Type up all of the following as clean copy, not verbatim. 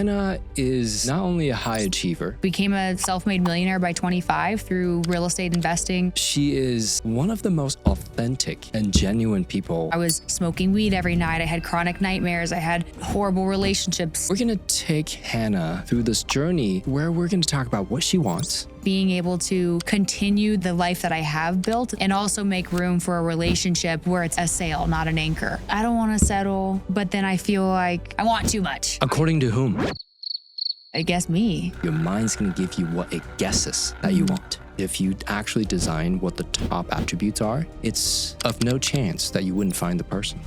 Hannah is not only a high achiever, Became a self-made millionaire by 25 through real estate investing. she is one of the most authentic and genuine people. I was smoking weed every night. I had chronic nightmares. I had horrible relationships. We're gonna take Hannah through this journey where we're gonna talk about what she wants, Being able to continue the life that I have built and also make room for a relationship where it's a sail, not an anchor. I don't want to settle, but then I feel like I want too much. according to whom? I guess me. Your mind's gonna give you what it guesses that you want. If you actually design what the top attributes are, it's of no chance that you wouldn't find the person.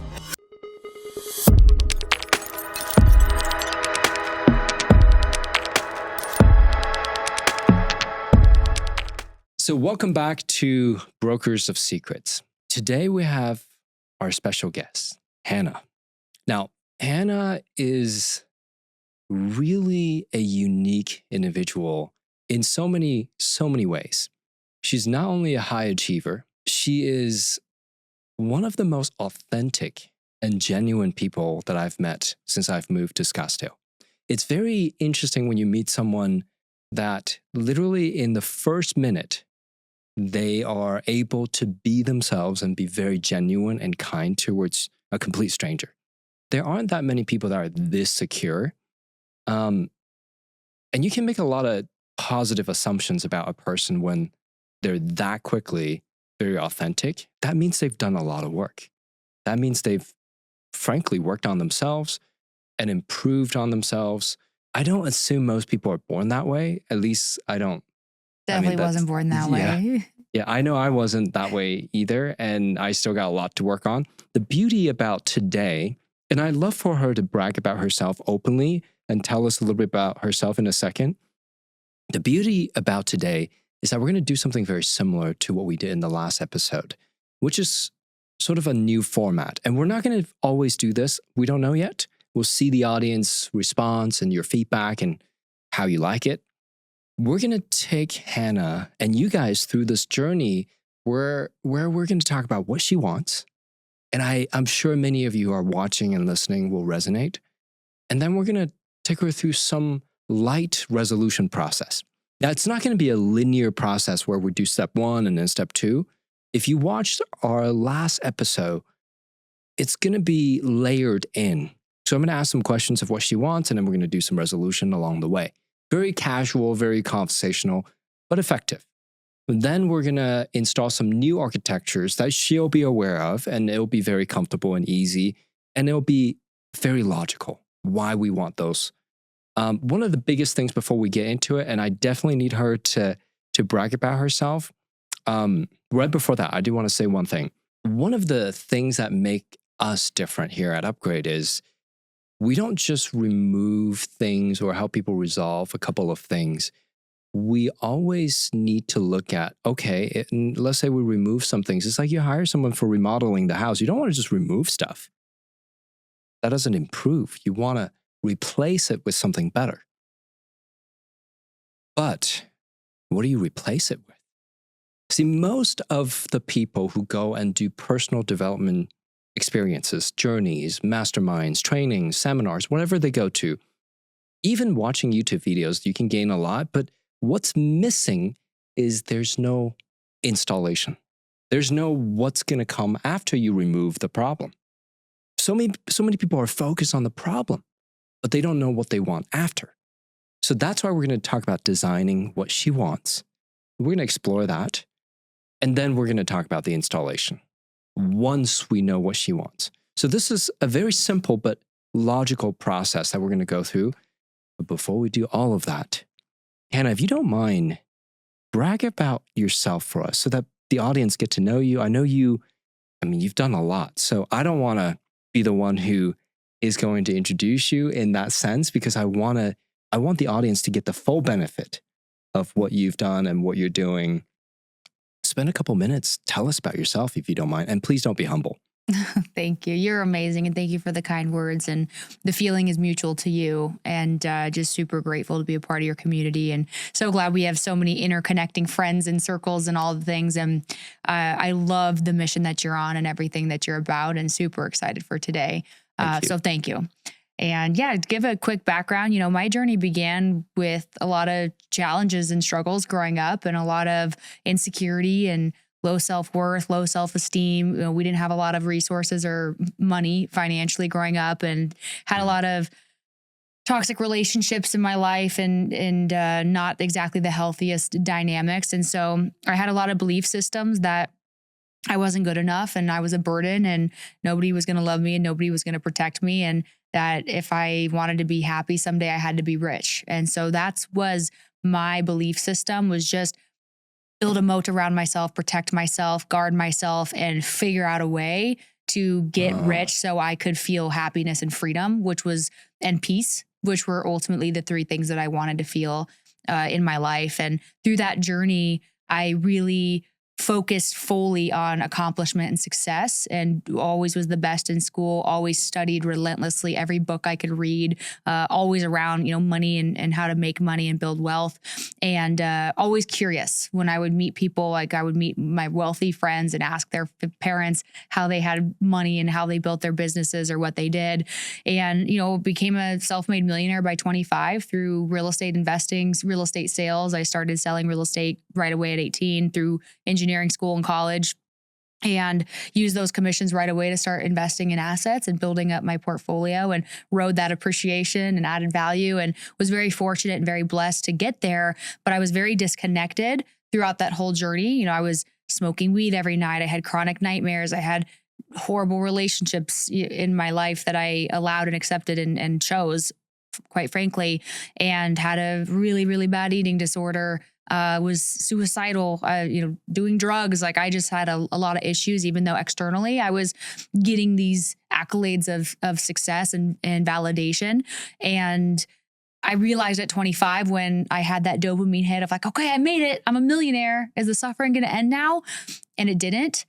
So welcome back to Brokers of Secrets. Today we have our special guest, Hannah. Now, Hannah is really a unique individual in so many ways. She's not only a high achiever, she is one of the most authentic and genuine people that I've met since I've moved to Scottsdale. It's very interesting when you meet someone that literally in the first minute, they are able to be themselves and be very genuine and kind towards a complete stranger. There aren't that many people that are this secure. And you can make a lot of positive assumptions about a person when they're that quickly very authentic. That means they've done a lot of work. That means they've frankly worked on themselves and improved on themselves. I don't assume most people are born that way. At least I don't. Definitely wasn't born that way. Yeah, I know I wasn't that way either, and I still got a lot to work on. The beauty about today, and I'd love for her to brag about herself openly and tell us a little bit about herself in a second. The beauty about today is that we're going to do something very similar to what we did in the last episode, which is sort of a new format. And we're not going to always do this. We don't know yet. We'll see the audience response and your feedback and how you like it. We're going to take Hannah and you guys through this journey where we're going to talk about what she wants. And I'm sure many of you are watching and listening will resonate. And then we're going to take her through some light resolution process. Now, it's not going to be a linear process where we do step 1 and then step 2. If you watched our last episode, it's going to be layered in. So I'm going to ask some questions of what she wants, and then we're going to do some resolution along the way. Very casual, very conversational, but effective. And then we're going to install some new architectures that she'll be aware of, and it'll be very comfortable and easy, and it'll be very logical why we want those. One of the biggest things before we get into it, and I definitely need her to brag about herself. Right before that, I do want to say one thing. One of the things that make us different here at Upgrade is we don't just remove things or help people resolve a couple of things. We always need to look at, okay, let's say we remove some things. It's like you hire someone for remodeling the house. You don't want to just remove stuff. That doesn't improve. You want to replace it with something better. But what do you replace it with? See, most of the people who go and do personal development experiences, journeys, masterminds, trainings, seminars, whatever they go to, even watching YouTube videos, you can gain a lot. But what's missing is there's no installation. There's no what's going to come after you remove the problem. So many people are focused on the problem, but they don't know what they want after. So that's why we're going to talk about designing what she wants. We're going to explore that. And then we're going to talk about the installation once we know what she wants. So this is a very simple but logical process that we're going to go through. But before we do all of that, Hannah, if you don't mind, brag about yourself for us so that the audience get to know you. I know you've done a lot. So I don't want to be the one who is going to introduce you in that sense, because I want the audience to get the full benefit of what you've done and what you're doing. Spend a couple minutes. Tell us about yourself if you don't mind. And please don't be humble. Thank you. You're amazing. And thank you for the kind words. And the feeling is mutual to you. And just super grateful to be a part of your community. And so glad we have so many interconnecting friends and circles and all the things. And I love the mission that you're on and everything that you're about, and super excited for today. So thank you. And yeah, to give a quick background, my journey began with a lot of challenges and struggles growing up and a lot of insecurity and low self-worth, low self-esteem. We didn't have a lot of resources or money financially growing up and had a lot of toxic relationships in my life and not exactly the healthiest dynamics. And so I had a lot of belief systems that I wasn't good enough and I was a burden and nobody was going to love me and nobody was going to protect me. And that if I wanted to be happy someday, I had to be rich. And so that was my belief system, was just build a moat around myself, protect myself, guard myself, and figure out a way to get rich so I could feel happiness and freedom, and peace, which were ultimately the three things that I wanted to feel in my life. And through that journey, I really focused fully on accomplishment and success, and always was the best in school, always studied relentlessly, every book I could read, always around, money and how to make money and build wealth, and always curious. When I would meet people, like I would meet my wealthy friends and ask their parents how they had money and how they built their businesses or what they did. And, became a self-made millionaire by 25 through real estate investing, real estate sales. I started selling real estate right away at 18 through engineering school and college, and used those commissions right away to start investing in assets and building up my portfolio, and rode that appreciation and added value, and was very fortunate and very blessed to get there. But I was very disconnected throughout that whole journey. I was smoking weed every night. I had chronic nightmares. I had horrible relationships in my life that I allowed and accepted and chose, quite frankly, and had a really, really bad eating disorder. Was suicidal, doing drugs. Like I just had a lot of issues, even though externally I was getting these accolades of success and validation. And I realized at 25, when I had that dopamine hit of like, okay, I made it, I'm a millionaire. Is the suffering going to end now? And it didn't.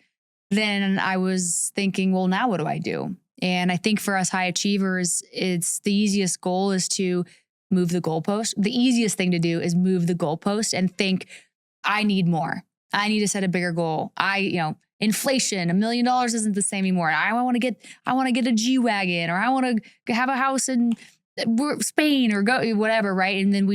Then I was thinking, well, now what do I do? And I think for us high achievers, it's the easiest goal is to move the goalpost. The easiest thing to do is move the goalpost and think, I need more. I need to set a bigger goal. Inflation, $1 million isn't the same anymore. I want to get a G-Wagon, or I want to have a house in Spain or go whatever. Right. And then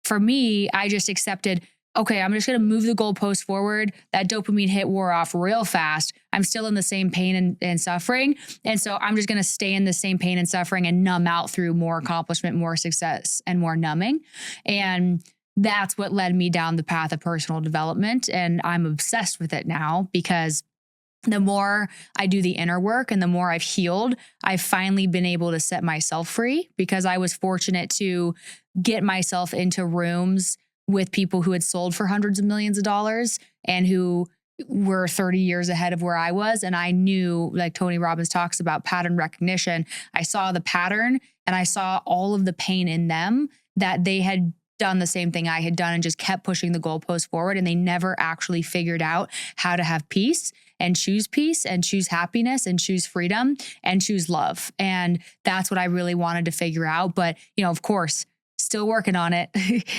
for me, I just accepted, okay, I'm just going to move the goalpost forward. That dopamine hit wore off real fast. I'm still in the same pain and suffering. And so I'm just going to stay in the same pain and suffering and numb out through more accomplishment, more success, and more numbing. And that's what led me down the path of personal development. And I'm obsessed with it now, because the more I do the inner work and the more I've healed, I've finally been able to set myself free, because I was fortunate to get myself into rooms with people who had sold for hundreds of millions of dollars and who were 30 years ahead of where I was. And I knew, like Tony Robbins talks about pattern recognition, I saw the pattern and I saw all of the pain in them, that they had done the same thing I had done and just kept pushing the goalpost forward. And they never actually figured out how to have peace and choose happiness and choose freedom and choose love. And that's what I really wanted to figure out. But, of course, still working on it.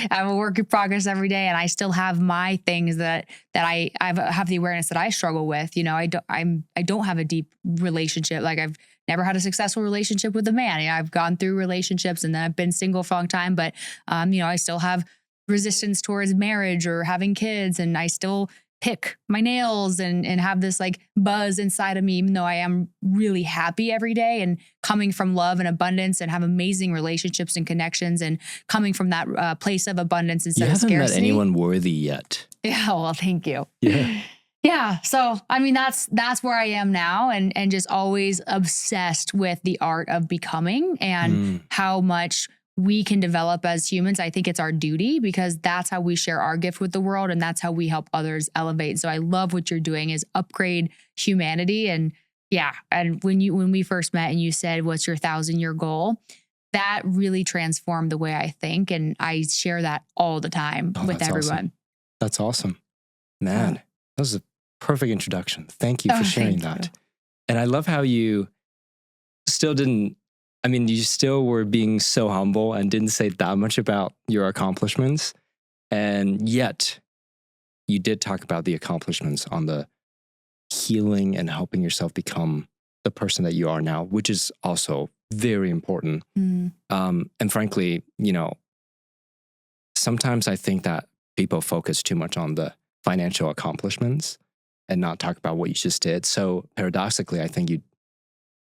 I'm a work in progress every day, and I still have my things that I have the awareness that I struggle with. I don't have a deep relationship. Like I've never had a successful relationship with a man. I've gone through relationships and then I've been single for a long time, but I still have resistance towards marriage or having kids, and I still pick my nails and have this like buzz inside of me, even though I am really happy every day and coming from love and abundance and have amazing relationships and connections and coming from that place of abundance instead of scarcity. You haven't met anyone worthy yet. Yeah, well, thank you. Yeah. Yeah. So, that's where I am now, and just always obsessed with the art of becoming and how much we can develop as humans. I think it's our duty, because that's how we share our gift with the world, and that's how we help others elevate. So I love what you're doing is upgrade humanity. And yeah, and when we first met and you said, what's your 1,000-year goal? That really transformed the way I think. And I share that all the time with everyone. Awesome. That's awesome. Man, that was a perfect introduction. Thank you for sharing that. And I love how you still you still were being so humble and didn't say that much about your accomplishments. And yet you did talk about the accomplishments on the healing and helping yourself become the person that you are now, which is also very important. And frankly, sometimes I think that people focus too much on the financial accomplishments and not talk about what you just did. So paradoxically, I think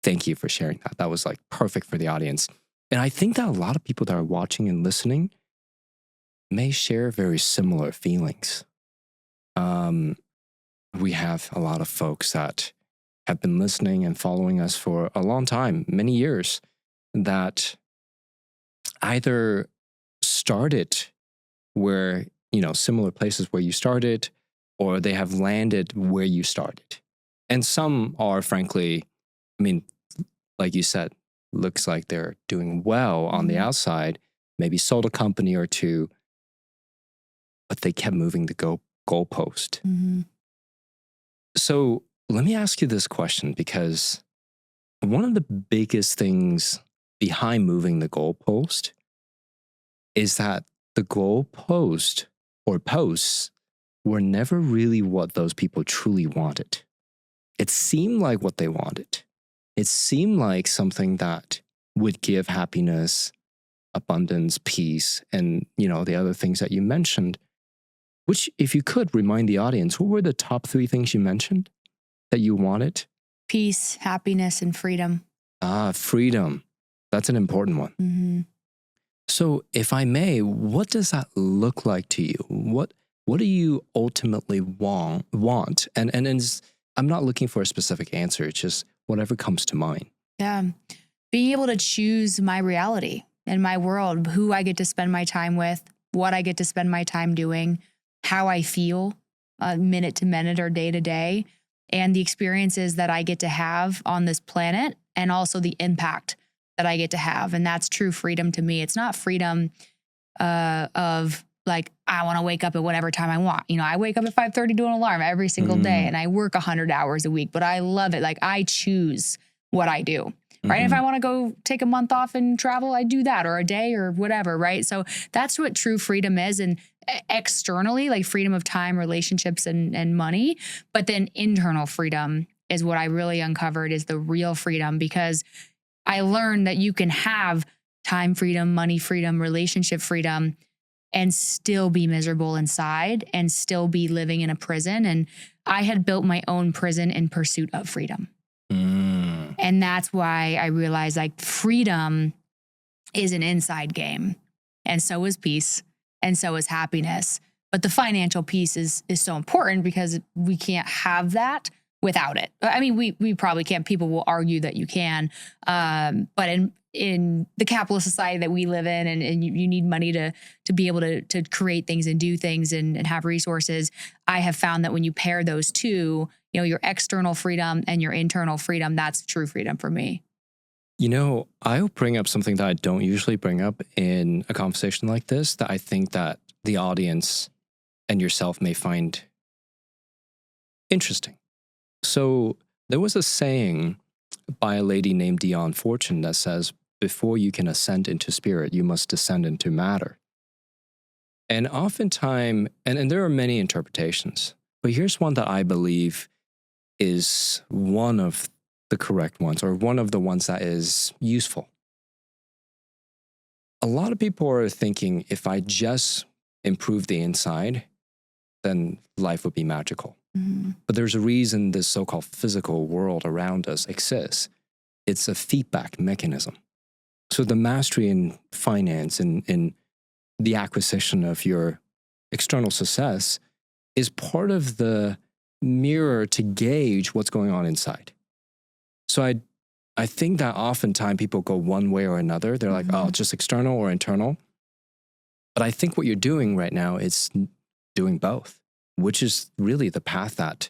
thank you for sharing that. That was like perfect for the audience. And I think that a lot of people that are watching and listening may share very similar feelings. We have a lot of folks that have been listening and following us for a long time, many years, that either started where, similar places where you started, or they have landed where you started. And some are, frankly, like you said, looks like they're doing well on the outside, maybe sold a company or two, but they kept moving the goalpost. So let me ask you this question, because one of the biggest things behind moving the goalpost is that the goalpost or posts were never really what those people truly wanted. It seemed like what they wanted. It seemed like something that would give happiness, abundance, peace, and the other things that you mentioned. Which, if you could remind the audience, what were the top 3 things you mentioned that you wanted? Peace, happiness, and freedom. Freedom. That's an important one. So if I may, what does that look like to you? What do you ultimately want? And I'm not looking for a specific answer. It's just whatever comes to mind. Yeah. Being able to choose my reality and my world, who I get to spend my time with, what I get to spend my time doing, how I feel minute to minute or day to day, and the experiences that I get to have on this planet, and also the impact that I get to have. And that's true freedom to me. It's not freedom of like, I want to wake up at whatever time I want. I wake up at 5:30 to an alarm every single day, and I work 100 hours a week, but I love it. Like, I choose what I do. Right. If I want to go take a month off and travel, I do that, or a day or whatever. Right. So that's what true freedom is. And externally, like freedom of time, relationships, and money. But then internal freedom is what I really uncovered is the real freedom, because I learned that you can have time freedom, money freedom, relationship freedom, and still be miserable inside and still be living in a prison. And I had built my own prison in pursuit of freedom. And that's why I realized like freedom is an inside game, and so is peace, and so is happiness. But the financial piece is so important, because we can't have that without it. I mean, we probably can't. People will argue that you can, but in the capitalist society that we live in, and you need money to be able to create things and do things and have resources. I have found that when you pair those two, your external freedom and your internal freedom, that's true freedom for me. I'll bring up something that I don't usually bring up in a conversation like this, that I think that the audience and yourself may find interesting. So there was a saying by a lady named Dion Fortune that says, before you can ascend into spirit, you must descend into matter. And oftentimes, and there are many interpretations, but here's one that I believe is one of the correct ones, or one of the ones that is useful. A lot of people are thinking, if I just improve the inside, then life would be magical. But there's a reason this so-called physical world around us exists. It's a feedback mechanism. So the mastery in finance and in the acquisition of your external success is part of the mirror to gauge what's going on inside. So I think that oftentimes people go one way or another. They're like, oh, just external or internal. But I think what you're doing right now is doing both, which is really the path that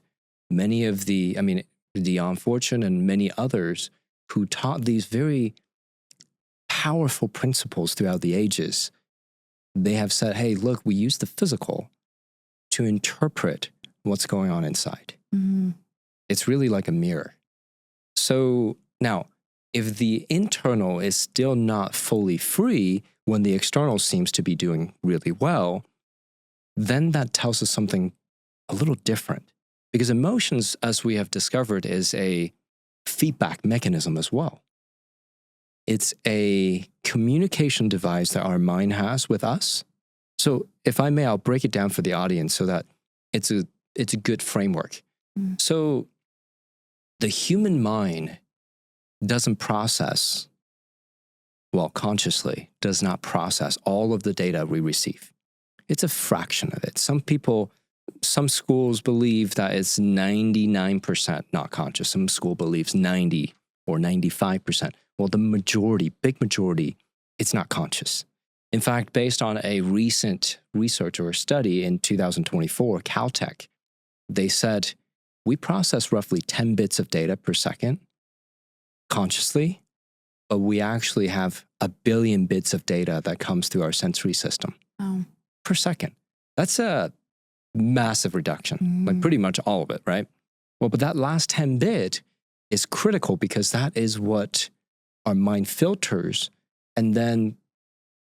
many of Dion Fortune and many others who taught these very powerful principles throughout the ages, they have said, hey, look, we use the physical to interpret what's going on inside. It's really like a mirror. So now, if the internal is still not fully free when the external seems to be doing really well, then that tells us something a little different. Because emotions, as we have discovered, is a feedback mechanism as well. It's a communication device that our mind has with us. So if I may, I'll break it down for the audience so that it's a good framework. So the human mind doesn't process, well, consciously does not process all of the data we receive. It's a fraction of it. Some schools believe that it's 99% not conscious. Some school believes 90 or 95%. Well, the majority, big majority, it's not conscious. In fact, based on a recent research or study in 2024, Caltech, they said we process roughly 10 bits of data per second consciously, but we actually have 1 billion bits of data that comes through our sensory system per second. That's a massive reduction, like pretty much all of it, right? Well, but that last 10 bit is critical because that is what our mind filters. And then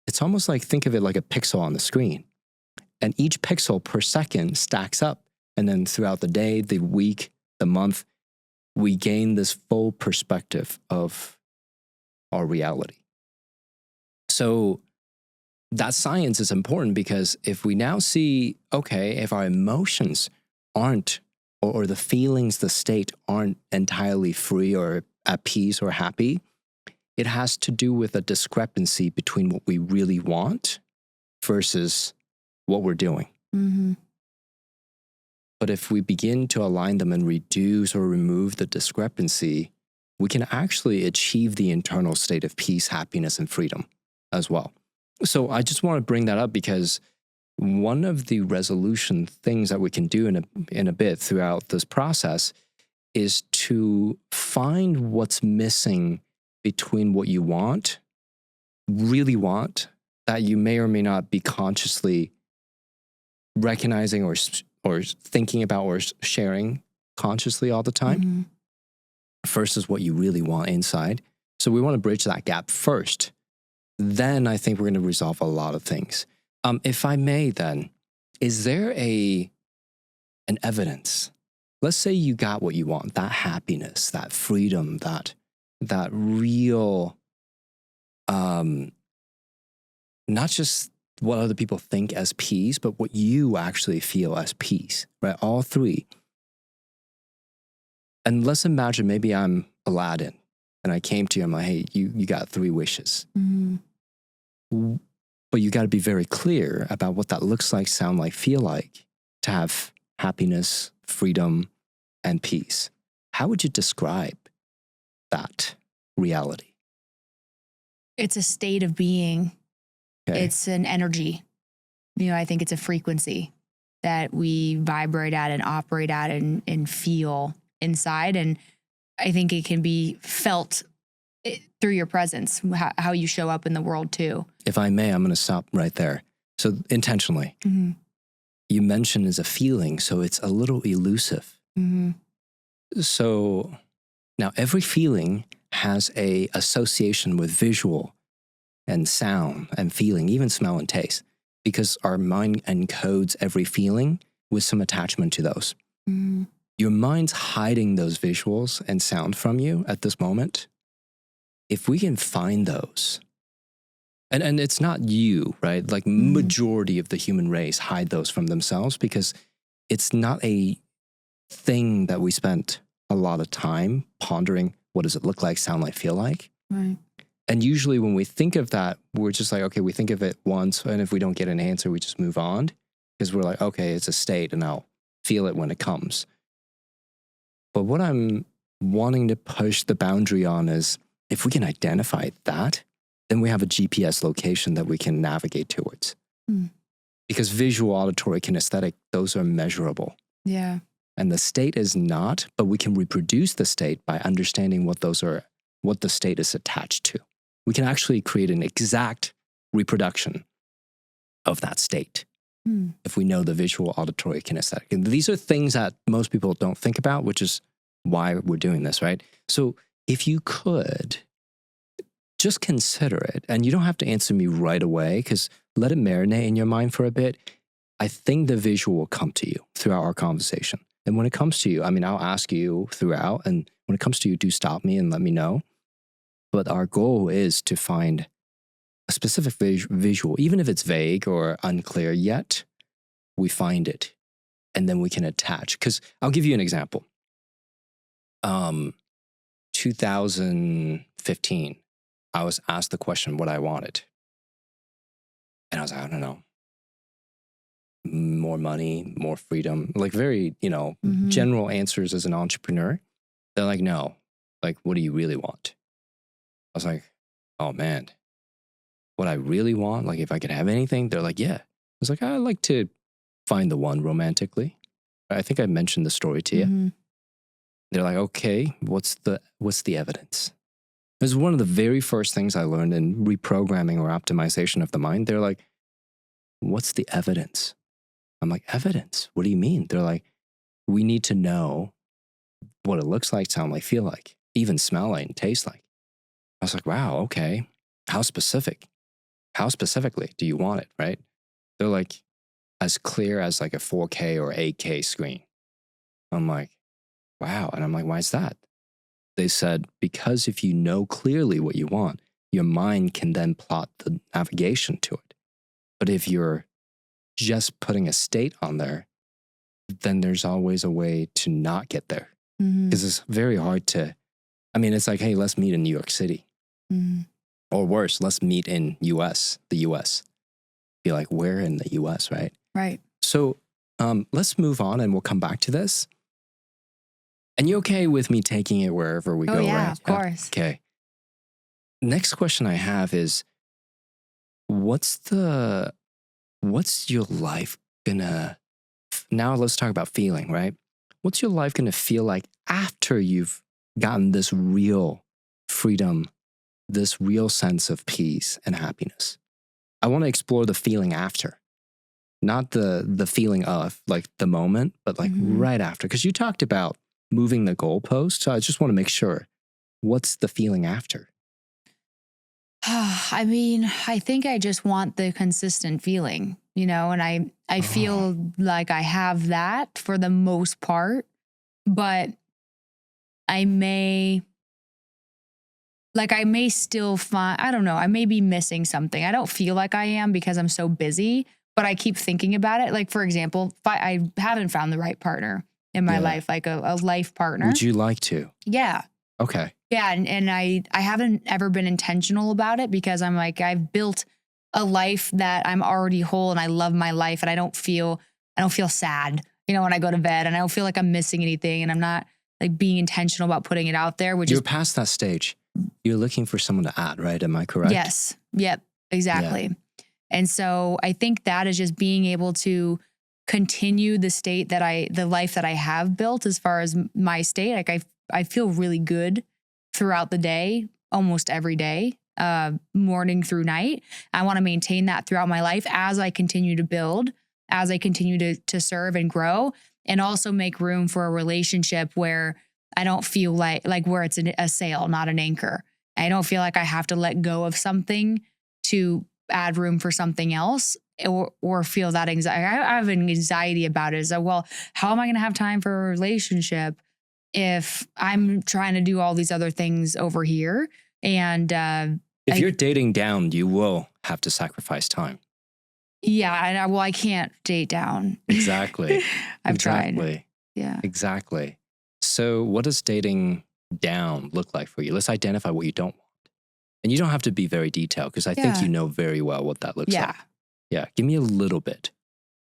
it's almost like, think of it like a pixel on the screen. And each pixel per second stacks up. And then throughout the day, the week, the month, we gain this full perspective of our reality. So that science is important because if we now see, okay, if our emotions aren't, or the feelings, the state aren't entirely free or at peace or happy, it has to do with a discrepancy between what we really want versus what we're doing. But if we begin to align them and reduce or remove the discrepancy, we can actually achieve the internal state of peace, happiness, and freedom as well. So I just want to bring that up because one of the resolution things that we can do in a bit throughout this process is to find what's missing between what you want, really want, that you may or may not be consciously recognizing or thinking about or sharing consciously all the time, versus what you really want inside. So we want to bridge that gap first. Then I think we're going to resolve a lot of things. If I may then, is there an evidence? Let's say you got what you want, that happiness, that freedom, that real, not just what other people think as peace, but what you actually feel as peace, right? All three. And let's imagine maybe I'm Aladdin and I came to you, I'm like, hey, you got 3 wishes. But you got to be very clear about what that looks like, sound like, feel like to have happiness, freedom, and peace. How would you describe that reality? It's a state of being. Okay. It's an energy. I think it's a frequency that we vibrate at and operate at and feel inside. And I think it can be felt through your presence, how you show up in the world too. If I may, I'm going to stop right there. So intentionally, you mentioned as a feeling, so it's a little elusive. So now every feeling has a association with visual and sound and feeling, even smell and taste, because our mind encodes every feeling with some attachment to those. Your mind's hiding those visuals and sound from you at this moment. If we can find those, and it's not you, right? Like majority of the human race hide those from themselves because it's not a thing that we spent a lot of time pondering. What does it look like, sound like, feel like? Right. And usually when we think of that, we're just like, okay, we think of it once. And if we don't get an answer, we just move on because we're like, okay, it's a state and I'll feel it when it comes. But what I'm wanting to push the boundary on is if we can identify that, then we have a GPS location that we can navigate towards. Because visual, auditory, kinesthetic, those are measurable. Yeah. And the state is not, but we can reproduce the state by understanding what those are, what the state is attached to. We can actually create an exact reproduction of that state if we know the visual, auditory, kinesthetic. And these are things that most people don't think about, which is why we're doing this, right? So if you could just consider it, and you don't have to answer me right away, because let it marinate in your mind for a bit. I think the visual will come to you throughout our conversation. And when it comes to you, I mean, I'll ask you throughout, and when it comes to you, do stop me and let me know. But our goal is to find a specific visual, even if it's vague or unclear yet, we find it and then we can attach. Because I'll give you an example. 2015, I was asked the question what I wanted. And I was like, I don't know. More money, more freedom, like very, general answers as an entrepreneur. They're like, no, like, what do you really want? I was like, oh man, what I really want, like if I could have anything, they're like, yeah. I was like, I'd like to find the one romantically. I think I mentioned the story to you. They're like, okay, what's the evidence? It was one of the very first things I learned in reprogramming or optimization of the mind. They're like, what's the evidence? I'm like, evidence? What do you mean? They're like, we need to know what it looks like, sound like, feel like, even smell like and taste like. I was like, wow, okay. How specific? How specifically do you want it, right? They're like, as clear as like a 4K or 8K screen. I'm like, wow. And I'm like, why is that? They said, because if you know clearly what you want, your mind can then plot the navigation to it. But if you're just putting a state on there, then there's always a way to not get there. Because it's very hard to, it's like, hey, let's meet in New York City. Or worse, let's meet in the US. Be like, where in the US, right? Right. So let's move on and we'll come back to this. And you okay with me taking it wherever we go, yeah, right? Of course. Okay. Next question I have is, what's your life gonna, now let's talk about feeling, right? What's your life gonna feel like after you've gotten this real freedom, this real sense of peace and happiness? I want to explore the feeling after, not the feeling of like the moment, but like right after. Because you talked about moving the goalpost. So I just want to make sure, what's the feeling after? I think I just want the consistent feeling, and I feel like I have that for the most part, but I may still find, I don't know, I may be missing something. I don't feel like I am because I'm so busy, but I keep thinking about it. Like, for example, I haven't found the right partner in my life, like a life partner. Would you like to? Yeah. Okay. Yeah. And I haven't ever been intentional about it because I'm like, I've built a life that I'm already whole and I love my life and I don't feel sad, when I go to bed, and I don't feel like I'm missing anything, and I'm not like being intentional about putting it out there, You're past that stage. You're looking for someone to add, right? Am I correct? Yes. Yep. Exactly. Yeah. And so I think that is just being able to continue the life that I have built as far as my state. Like I feel really good throughout the day, almost every day, morning through night. I want to maintain that throughout my life as I continue to build, as I continue to serve and grow, and also make room for a relationship where I don't feel like where it's a sail, not an anchor. I don't feel like I have to let go of something to add room for something else, or feel that anxiety. I have an anxiety about it. So, well, how am I going to have time for a relationship if I'm trying to do all these other things over here? And if you're dating down, you will have to sacrifice time. Yeah, I can't date down. Exactly. I've tried. Yeah. Exactly. So what does dating down look like for you? Let's identify what you don't want. And you don't have to be very detailed because I think you know very well what that looks like. Yeah. Give me a little bit.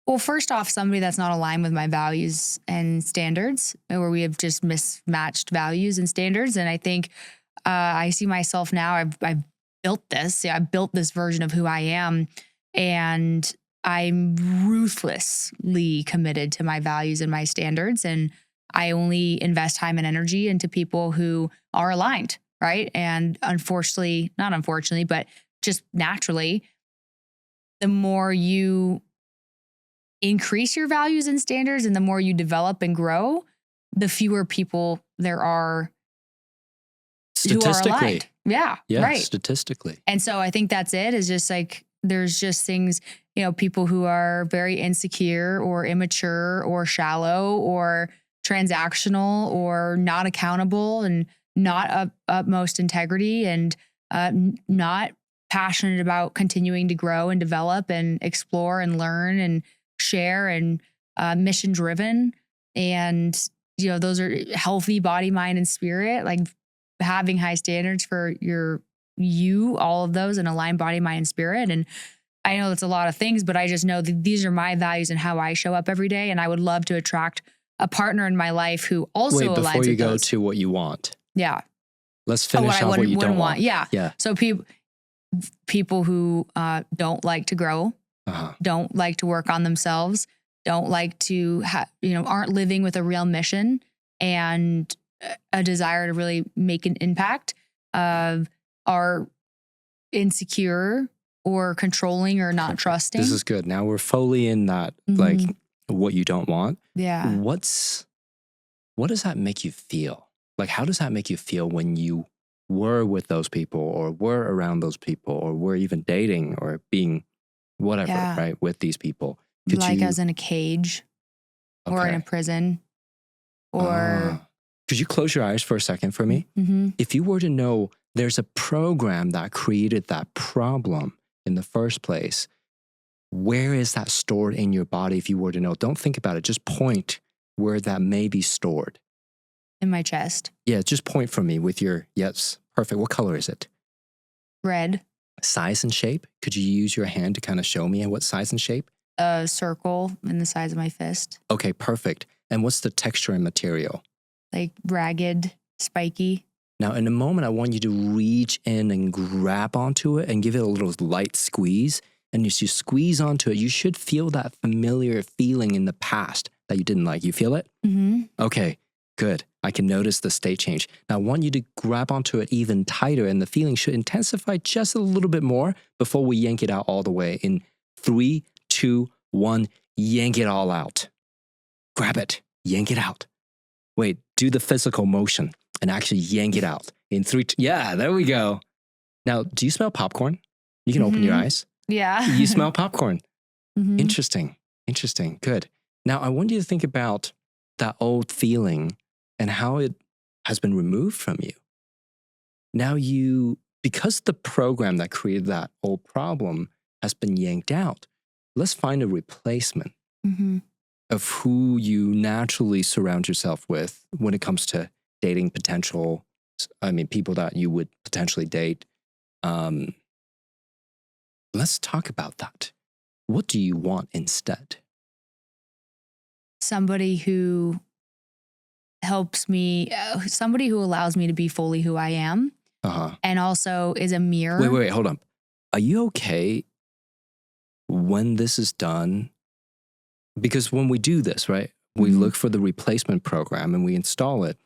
Well, first off, somebody that's not aligned with my values and standards, where we have just mismatched values and standards. And I think I see myself now, I've built this. I built this version of who I am. And I'm ruthlessly committed to my values and my standards. And I only invest time and energy into people who are aligned, right? And not unfortunately, but just naturally, the more you increase your values and standards and the more you develop and grow, the fewer people there are who are aligned. Yeah, right. Statistically. And so I think that's it, is just like, there's just things, people who are very insecure or immature or shallow or transactional or not accountable and not utmost integrity and not passionate about continuing to grow and develop and explore and learn and share and mission driven. And, those are healthy body, mind, and spirit, like having high standards for all of those, and aligned body, mind, and spirit. And I know that's a lot of things, but I just know that these are my values and how I show up every day. And I would love to attract a partner in my life who also aligns with those. Before you go to what you want. Yeah. Let's finish off what you don't want. Yeah. So people who don't like to grow, don't like to work on themselves, don't like to aren't living with a real mission and a desire to really make an impact, are insecure or controlling or not trusting. This is good. Now we're fully in that, like what you don't want. Yeah. What does that make you feel? Like, how does that make you feel when you were with those people or were around those people or were even dating or being whatever, right, with these people? I was in a cage or in a prison or... Could you close your eyes for a second for me? If you were to know there's a program that created that problem in the first place, where is that stored in your body if you were to know? Don't think about it. Just point where that may be stored. In my chest. Yeah, just point for me with your, yes, perfect. What color is it? Red. Size and shape? Could you use your hand to kind of show me what size and shape? A circle in the size of my fist. Okay, perfect. And what's the texture and material? Like ragged, spiky. Now, in a moment, I want you to reach in and grab onto it and give it a little light squeeze. And as you squeeze onto it, you should feel that familiar feeling in the past that you didn't like. You feel it? Okay, good. I can notice the state change. Now, I want you to grab onto it even tighter, and the feeling should intensify just a little bit more before we yank it out all the way. In 3, 2, 1, yank it all out. Grab it, yank it out. Wait, do the physical motion and actually yank it out. In 3, 2, yeah, there we go. Now, do you smell popcorn? You can open your eyes. Yeah. You smell popcorn. Interesting, good. Now, I want you to think about that old feeling and how it has been removed from you. Now because the program that created that old problem has been yanked out, let's find a replacement of who you naturally surround yourself with when it comes to dating people that you would potentially date. Let's talk about that. What do you want instead? Somebody who helps me, somebody who allows me to be fully who I am. And also is a mirror. Wait, hold on. Are you okay when this is done? Because when we do this, right, we look for the replacement program and we install it.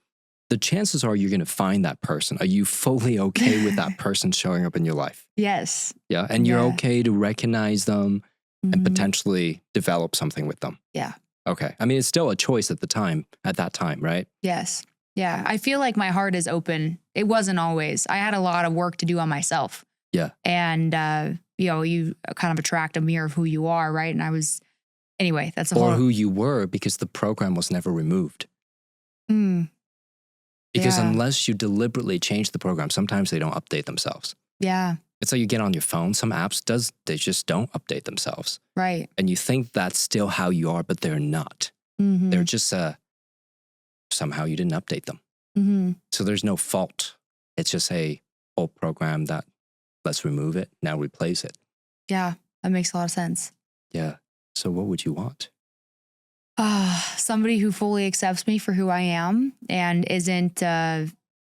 The chances are you're going to find that person. Are you fully okay with that person showing up in your life? Yes. Yeah. And you're okay to recognize them and potentially develop something with them. Yeah. Okay. I mean, it's still a choice at that time, right? Yes. Yeah. I feel like my heart is open. It wasn't always. I had a lot of work to do on myself. Yeah. And, you kind of attract a mirror of who you are, right? And anyway, that's a whole... Or who you were because the program was never removed. Because unless you deliberately change the program, sometimes they don't update themselves. Yeah. It's like you get on your phone, some apps they just don't update themselves. Right. And you think that's still how you are, but they're not. They're just somehow you didn't update them. So there's no fault. It's just a old program that let's remove it, now replace it. Yeah, that makes a lot of sense. Yeah. So what would you want? Somebody who fully accepts me for who I am and isn't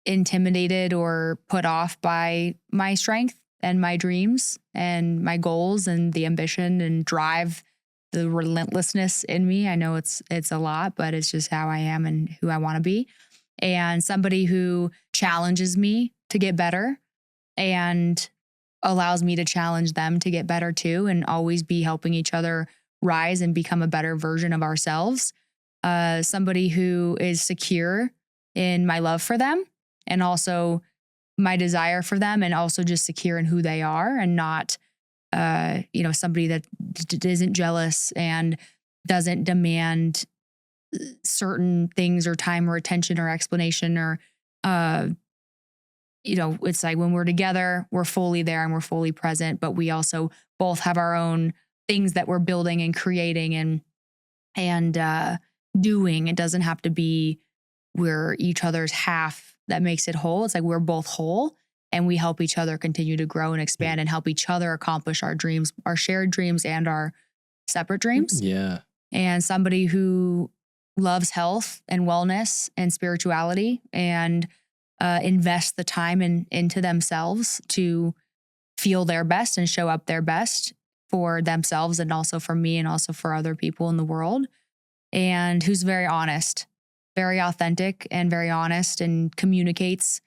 intimidated or put off by my strength and my dreams and my goals and the ambition and drive, the relentlessness in me. I know it's a lot, but it's just how I am and who I want to be. And somebody who challenges me to get better and allows me to challenge them to get better too, and always be helping each other rise and become a better version of ourselves. Somebody who is secure in my love for them and also my desire for them, and also just secure in who they are and not, somebody that isn't jealous and doesn't demand certain things or time or attention or explanation or uh, it's like when we're together, we're fully there and we're fully present, but we also both have our own things that we're building and creating and doing. It doesn't have to be we're each other's half that makes it whole. It's like we're both whole and we help each other continue to grow and expand and help each other accomplish our dreams, our shared dreams and our separate dreams. Yeah. And somebody who loves health and wellness and spirituality and invest the time into themselves to feel their best and show up their best for themselves and also for me and also for other people in the world. And who's very honest, very authentic and very honest and communicates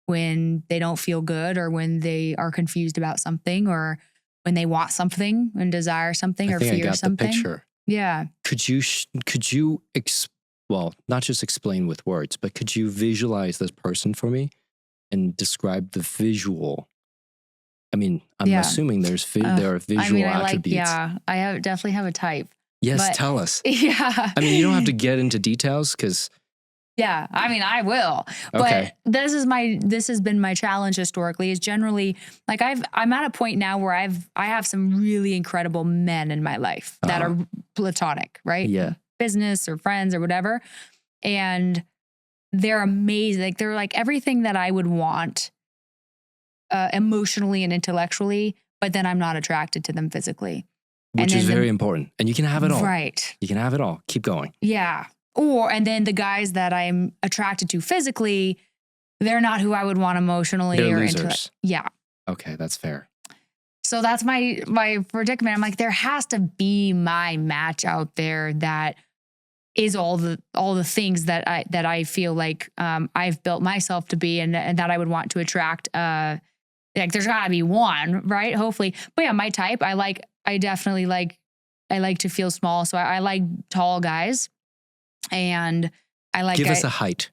when they don't feel good or when they are confused about something or when they want something and desire something or fear something. I got the picture. Yeah. Could you well, not just explain with words, but could you visualize this person for me and describe the visual? I mean, I'm assuming there are visual attributes. I definitely have a type. Yes, tell us. Yeah. I mean, you don't have to get into details because. Yeah, I mean, I will. Okay. But this has been my challenge historically. Is generally like I'm at a point now where I have some really incredible men in my life that are platonic, right? Yeah. Business or friends or whatever. And they're amazing. Like they're like everything that I would want emotionally and intellectually, but then I'm not attracted to them physically. Which is very important. And you can have it all. Right. You can have it all. Keep going. Yeah. And then the guys that I'm attracted to physically, they're not who I would want emotionally they're or losers. Yeah. Okay, that's fair. So that's my predicament. I'm like, there has to be my match out there that is all the things that I feel like I've built myself to be and that I would want to attract. Like there's gotta be one, right? Hopefully. But yeah, my type, I like to feel small. So I like tall guys. And I like. Give us a height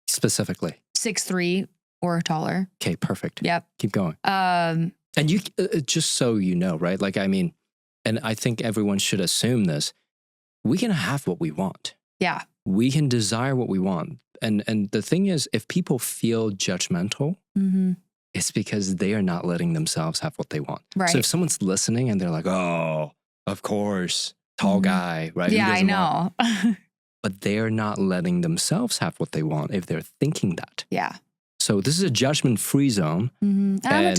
specifically. 6'3" or taller. Okay, perfect. Yep. Keep going. And you, just so you know, right? Like, I mean, and I think everyone should assume this. We can have what we want. Yeah. We can desire what we want. And the thing is, if people feel judgmental, it's because they are not letting themselves have what they want. Right. So if someone's listening and they're like, oh, of course, tall guy, right? Yeah, I know. But they're not letting themselves have what they want if they're thinking that. Yeah. So this is a judgment-free zone. I'm a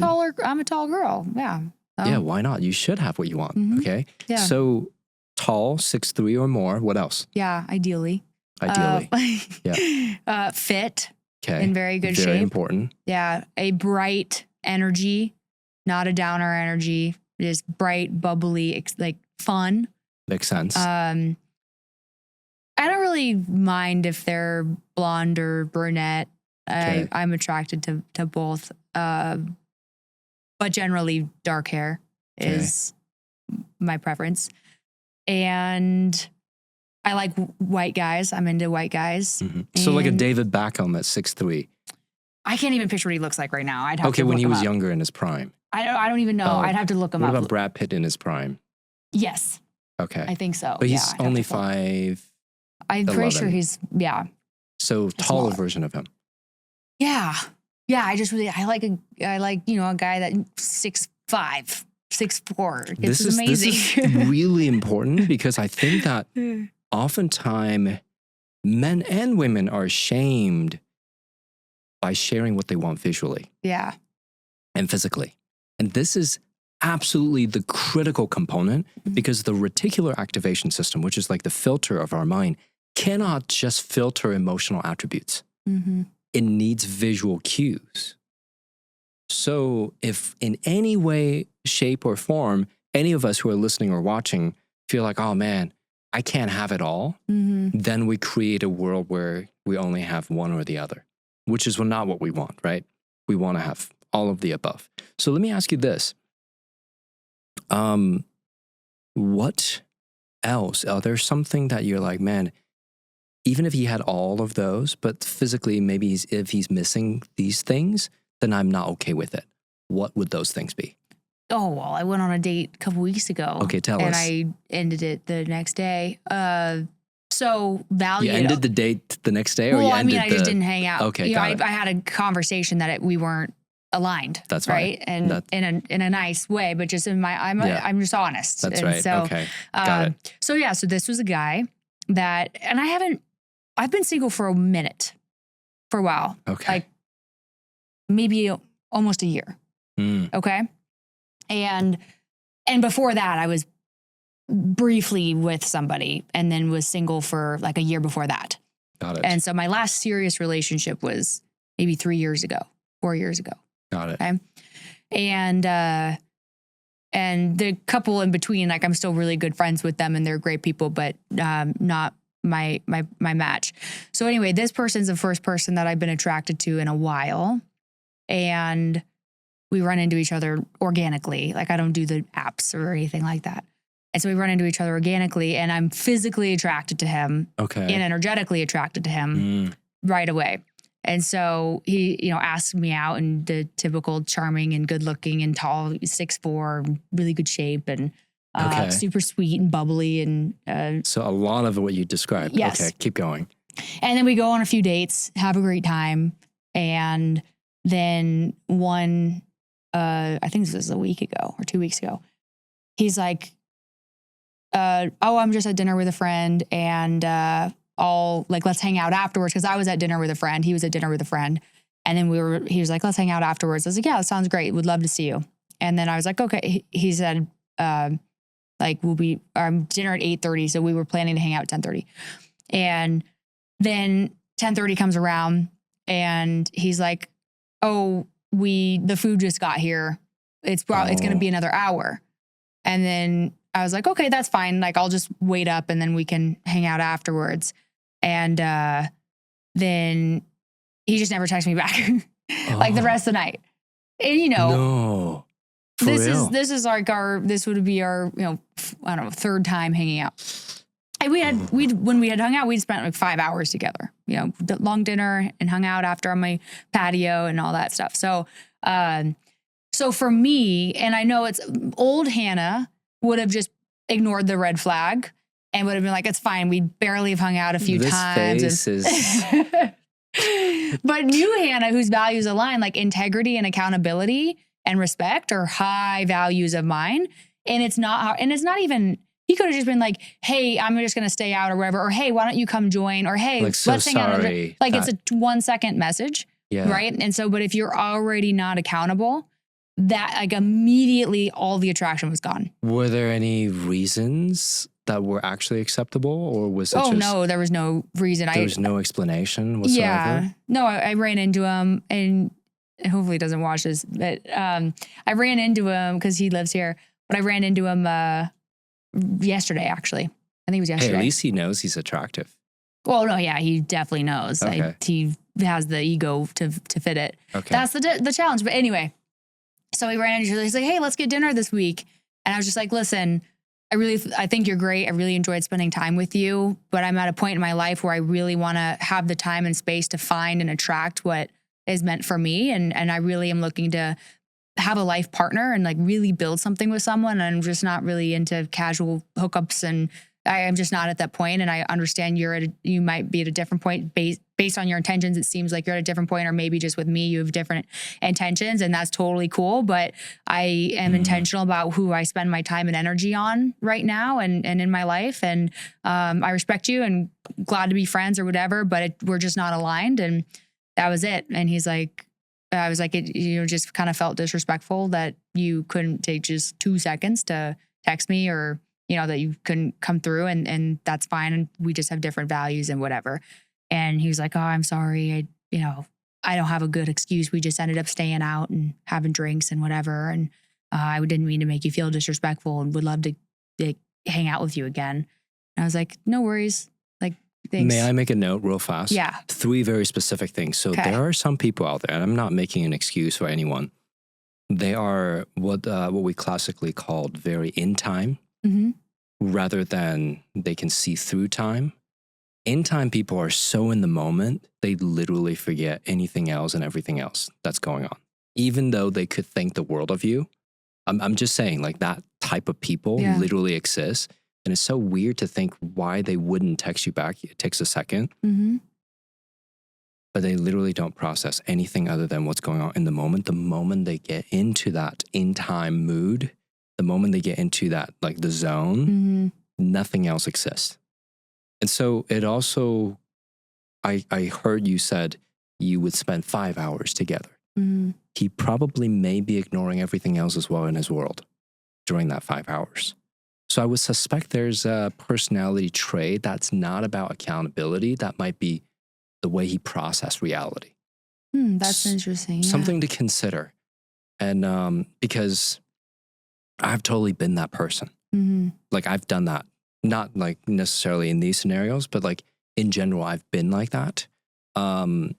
tall girl. Yeah. Yeah, why not? You should have what you want. Okay. Yeah. So tall, 6'3" or more. What else? Yeah, ideally. Yeah. Fit. Okay. In very good shape. Very important. Yeah. A bright energy, not a downer energy. Just bright, bubbly, like fun. Makes sense. I don't really mind if they're blonde or brunette. Okay. I'm attracted to both. But generally dark hair is my preference. And I like white guys. I'm into white guys. So like a David Beckham at 6'3". I can't even picture what he looks like right now. I'd have to when look he him was up. younger in his prime. I don't even know. I'd have to look him up. What about Brad Pitt in his prime? Yes. Okay. I think so. But he's only 5'11". I'm pretty sure he's, So taller version of him. Yeah. Yeah. I like a guy that 6'5", 6'4". This is amazing. This is really important because I think that oftentimes men and women are shamed by sharing what they want visually. Yeah. And physically. And this is absolutely the critical component because the reticular activation system, which is like the filter of our mind, cannot just filter emotional attributes. It needs visual cues. So if in any way, shape, or form, any of us who are listening or watching feel like, oh man, I can't have it all, then we create a world where we only have one or the other, which is not what we want, right? We want to have all of the above. So let me ask you this. What else? Are there something that you're like, man, even if he had all of those, but physically maybe if he's missing these things, then I'm not okay with it. What would those things be? Oh, well, I went on a date a couple weeks ago. Okay, tell us. And I ended it the next day. So value. You ended the date the next day, or well, you I ended mean, I just didn't hang out. Okay, you know, got it. I had a conversation that we weren't aligned. That's right, fine. and in a nice way, but just I'm just honest. That's and right. So, Okay, got it. So yeah, so this was a guy that, and I've been single for a while. Okay. Like maybe almost a year. Okay. And before that, I was briefly with somebody and then was single for like a year before that. Got it. And so my last serious relationship was maybe 4 years ago. Got it. Okay. And the couple in between, like I'm still really good friends with them and they're great people, but not my match. So anyway, this person's the first person that I've been attracted to in a while. And we run into each other organically. Like I don't do the apps or anything like that. And so we run into each other organically and I'm physically attracted to him. Okay. And energetically attracted to him right away. And so he, asked me out, and the typical charming and good looking and tall, 6'4", really good shape, and super sweet and bubbly. And so a lot of what you described. Yes. Okay, keep going. And then we go on a few dates, have a great time. And then one, I think this was a week ago or 2 weeks ago, he's like, I'm just at dinner with a friend and let's hang out afterwards. Cause I was at dinner with a friend. He was at dinner with a friend. And then he was like, let's hang out afterwards. I was like, yeah, that sounds great. Would love to see you. And then I was like, okay. He said, we'll be dinner at 8:30. So we were planning to hang out at 10:30. And then 10:30 comes around and he's like, oh, the food just got here. It's going to be another hour. And then I was like, okay, that's fine. Like, I'll just wait up and then we can hang out afterwards. And then he just never texted me back like the rest of the night. And No. this is like this would be our, I don't know, third time hanging out. And when we had hung out, we'd spent like 5 hours together, long dinner and hung out after on my patio and all that stuff. So, so for me, and I know it's old Hannah would have just ignored the red flag and would have been like, it's fine. We barely have hung out a few times. Face is... But new Hannah, whose values align, like integrity and accountability and respect, are high values of mine. And it's not even, he could have just been like, hey, I'm just going to stay out or whatever. Or, hey, why don't you come join? Or, hey, like, so let's hang out. sorry. Like it's a 1 second message. Yeah. Right. And so, but if you're already not accountable, that like immediately all the attraction was gone. Were there any reasons that were actually acceptable, or was it just... no, there was no reason. There was no explanation whatsoever? Yeah. No, I ran into him, and hopefully he doesn't watch this, but I ran into him because he lives here, but I ran into him yesterday, actually. I think it was yesterday. Hey, at least he knows he's attractive. Well, no, yeah, he definitely knows. Okay. He has the ego to fit it. Okay. That's the challenge. But anyway, so we ran into each other. He's like, hey, let's get dinner this week. And I was just like, listen, I think you're great. I really enjoyed spending time with you, but I'm at a point in my life where I really want to have the time and space to find and attract what is meant for me. And I really am looking to have a life partner and like really build something with someone. And I'm just not really into casual hookups, and I am just not at that point. And I understand you might be at a different point based on your intentions. It seems like you're at a different point, or maybe just with me, you have different intentions, and that's totally cool. But I am intentional about who I spend my time and energy on right now and in my life. And I respect you and glad to be friends or whatever, but we're just not aligned. And that was it. And he's like, I was like, it just kind of felt disrespectful that you couldn't take just 2 seconds to text me, or that you couldn't come through, and that's fine. And we just have different values and whatever. And he was like, oh, I'm sorry. I don't have a good excuse. We just ended up staying out and having drinks and whatever. And I didn't mean to make you feel disrespectful and would love to hang out with you again. And I was like, no worries. Like, thanks. May I make a note real fast? Yeah. 3 very specific things. So there are some people out there, and I'm not making an excuse for anyone. They are what we classically called very in time. Mm-hmm. Rather than they can see through time. In time people are so in the moment, they literally forget anything else and everything else that's going on. Even though they could think the world of you. I'm just saying, like, that type of people literally exists. And it's so weird to think why they wouldn't text you back. It takes a second, but they literally don't process anything other than what's going on in the moment. The moment they get into that in time mood, the moment they get into that, like the zone, nothing else exists. And so it also, I heard you said you would spend 5 hours together. He probably may be ignoring everything else as well in his world during that 5 hours. So I would suspect there's a personality trait that's not about accountability. That might be the way he processed reality. That's interesting. Yeah. Something to consider. And because I've totally been that person. Like I've done that. Not like necessarily in these scenarios, but like in general, I've been like that. And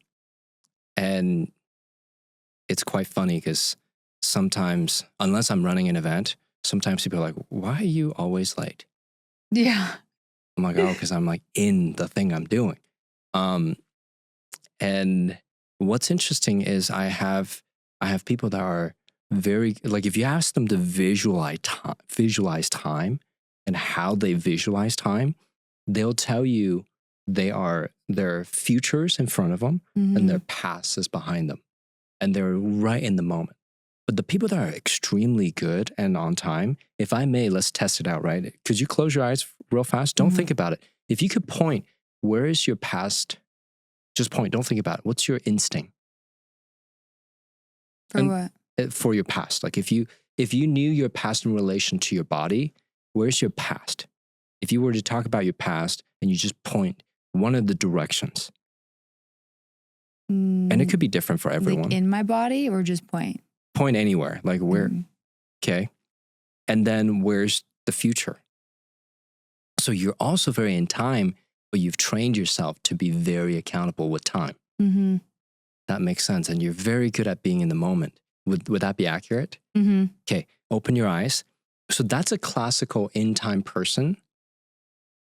it's quite funny because sometimes, unless I'm running an event, sometimes people are like, why are you always late? Yeah. I'm like, oh, because I'm like in the thing I'm doing. And what's interesting is I have people that are very, like if you ask them to visualize time and how they visualize time, they'll tell you their futures in front of them and their past is behind them. And they're right in the moment. But the people that are extremely good and on time, if I may, let's test it out, right? Could you close your eyes real fast? Don't think about it. If you could point, where is your past? Just point, don't think about it. What's your instinct? For what? For your past. Like if you knew your past in relation to your body, where's your past? If you were to talk about your past and you just point one of the directions, and it could be different for everyone. Like in my body or just point? Point anywhere, like where, okay? And then where's the future? So you're also very in time, but you've trained yourself to be very accountable with time. That makes sense. And you're very good at being in the moment. Would that be accurate? Okay, open your eyes. So that's a classical in-time person,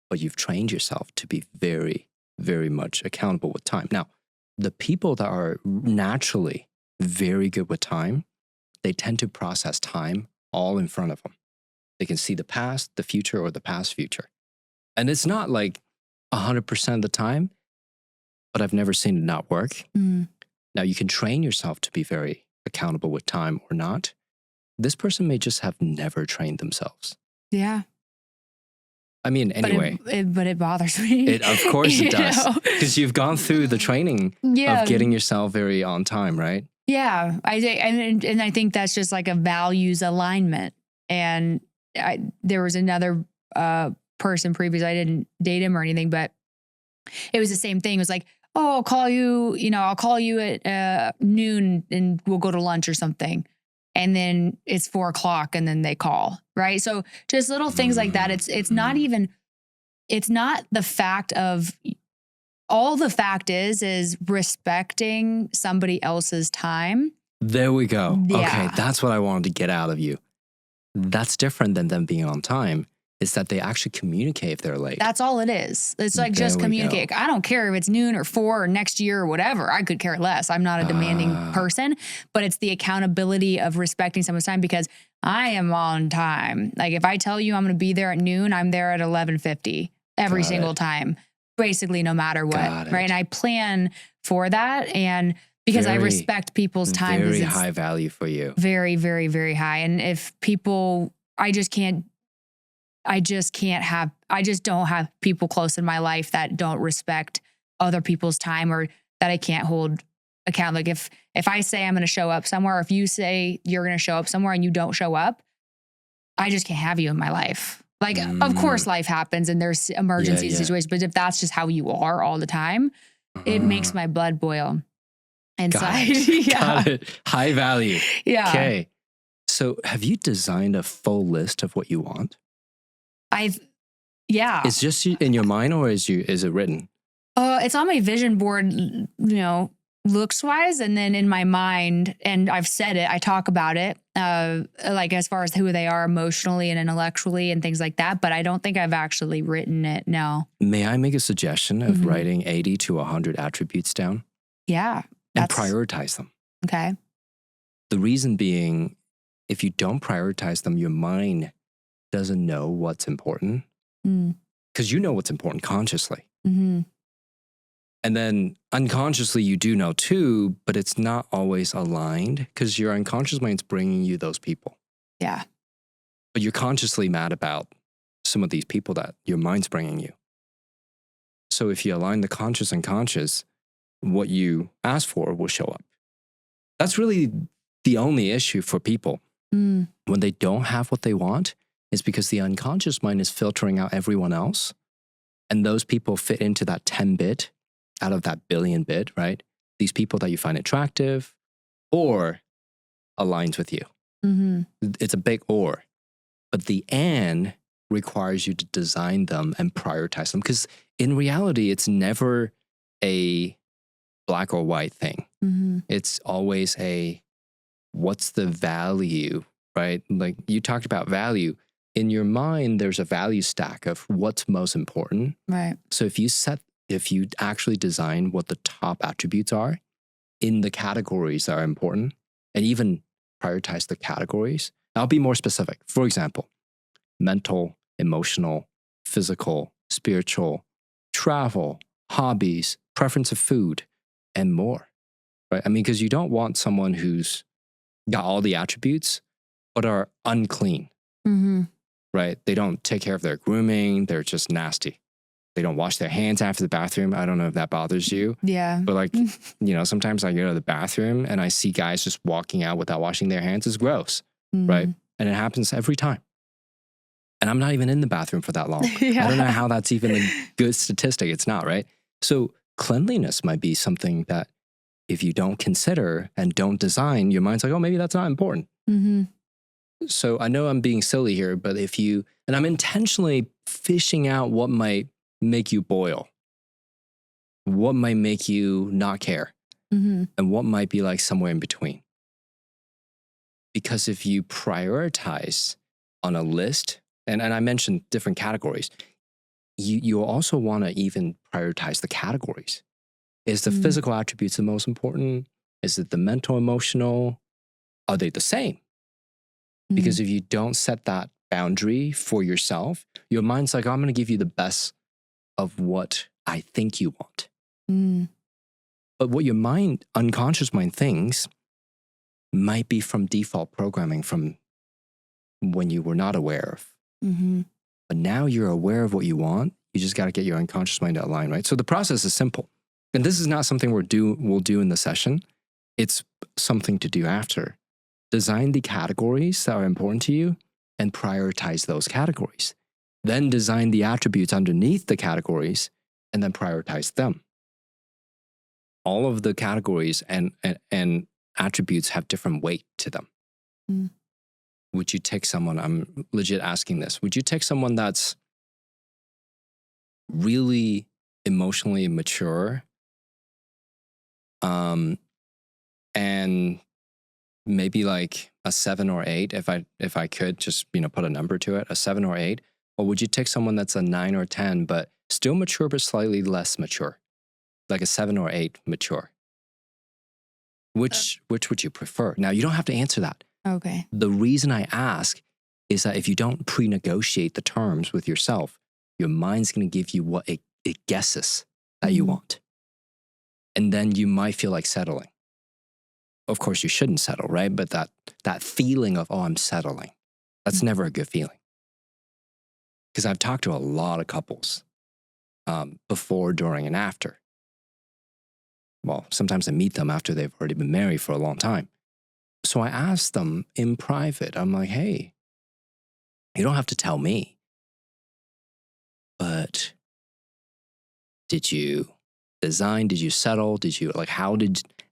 but you've trained yourself to be very, very much accountable with time. Now, the people that are naturally very good with time, they tend to process time all in front of them. They can see the past, the future, or the past future. And it's not like 100% of the time, but I've never seen it not work. Now, you can train yourself to be very accountable with time or not. This person may just have never trained themselves. Yeah. I mean, anyway. But it bothers me. Of course it does. Because you've gone through the training of getting yourself very on time, right? Yeah. And I think that's just like a values alignment. And there was another person previously, I didn't date him or anything, but it was the same thing. It was like, oh, I'll call you at noon and we'll go to lunch or something. And then it's 4:00 and then they call, right? So just little things like that. It's not the fact of, all the fact is respecting somebody else's time. There we go. Yeah. Okay, that's what I wanted to get out of you. That's different than them being on time. Is that they actually communicate if they're late. That's all it is. It's like just communicate. I don't care if it's noon or 4 or next year or whatever. I could care less. I'm not a demanding person, but it's the accountability of respecting someone's time because I am on time. Like if I tell you I'm going to be there at noon, I'm there at 11:50 every single time, basically no matter what, right? And I plan for that, and because I respect people's time. Very high value for you. Very, very, very high. And if people, I just don't have people close in my life that don't respect other people's time or that I can't hold account. Like if I say I'm going to show up somewhere, or if you say you're going to show up somewhere and you don't show up, I just can't have you in my life. Like, of course life happens and there's emergency situations, but if that's just how you are all the time, it makes my blood boil inside. Got it. High value. Yeah. Okay. So have you designed a full list of what you want? It's just in your mind, or is it written? It's on my vision board, looks wise, and then in my mind, and I've said it, I talk about it, like as far as who they are emotionally and intellectually and things like that, but I don't think I've actually written it. No. May I make a suggestion of writing 80 to 100 attributes down? Yeah. And prioritize them. Okay. The reason being, if you don't prioritize them, your mind doesn't know what's important. Mm. because you know what's important consciously. Mm-hmm. And then unconsciously, you do know too, but it's not always aligned because your unconscious mind's bringing you those people. Yeah. But you're consciously mad about some of these people that your mind's bringing you. So if you align the conscious and conscious, what you ask for will show up. That's really the only issue for people. Mm. When they don't have what they want, is because the unconscious mind is filtering out everyone else. And those people fit into that 10 bit out of that billion bit, right? These people that you find attractive or aligns with you. Mm-hmm. It's a big or. But the and requires you to design them and prioritize them. Because in reality, it's never a black or white thing. Mm-hmm. It's always a what's the value, right? Like you talked about value. In your mind, there's a value stack of what's most important. Right. So if you actually design what the top attributes are in the categories that are important and even prioritize the categories, I'll be more specific. For example, mental, emotional, physical, spiritual, travel, hobbies, preference of food, and more, right? I mean, because you don't want someone who's got all the attributes, but are unclean, Mm-hmm. right? They don't take care of their grooming. They're just nasty. They don't wash their hands after the bathroom. I don't know if that bothers you, Yeah. but like, sometimes I go to the bathroom and I see guys just walking out without washing their hands. It's gross, Mm-hmm. right? And it happens every time. And I'm not even in the bathroom for that long. Yeah. I don't know how that's even a good statistic. It's not, right? So cleanliness might be something that if you don't consider and don't design, your mind's like, oh, maybe that's not important. Mm-hmm. So I know I'm being silly here, but and I'm intentionally fishing out what might make you boil, what might make you not care, Mm-hmm. and what might be like somewhere in between. Because if you prioritize on a list, and I mentioned different categories, you also want to even prioritize the categories. Is the physical attributes the most important? Is it the mental, emotional? Are they the same? Because if you don't set that boundary for yourself, your mind's like, oh, I'm going to give you the best of what I think you want. Mm. But what your mind, unconscious mind thinks might be from default programming from when you were not aware of. Mm-hmm. But now you're aware of what you want. You just got to get your unconscious mind to align, right? So the process is simple. And this is not something we'll do in the session. It's something to do after. Design the categories that are important to you and prioritize those categories. Then design the attributes underneath the categories and then prioritize them. All of the categories and attributes have different weight to them. Mm. Would you take someone, I'm legit asking this, would you take someone that's really emotionally mature and maybe like a 7 or 8, if I could just put a number to it, a 7 or 8, or would you take someone that's a 9 or 10 but still mature but slightly less mature, like a 7 or 8 mature? Which would you prefer? Now you don't have to answer that. Okay. The reason I ask is that if you don't pre-negotiate the terms with yourself, your mind's going to give you what it guesses that you want, and then you might feel like settling. Of course, you shouldn't settle, right? But that feeling of, oh, I'm settling, that's never a good feeling. Because I've talked to a lot of couples before, during, and after. Well, sometimes I meet them after they've already been married for a long time. So I asked them in private, I'm like, hey, you don't have to tell me, but did you design? Did you settle? Did you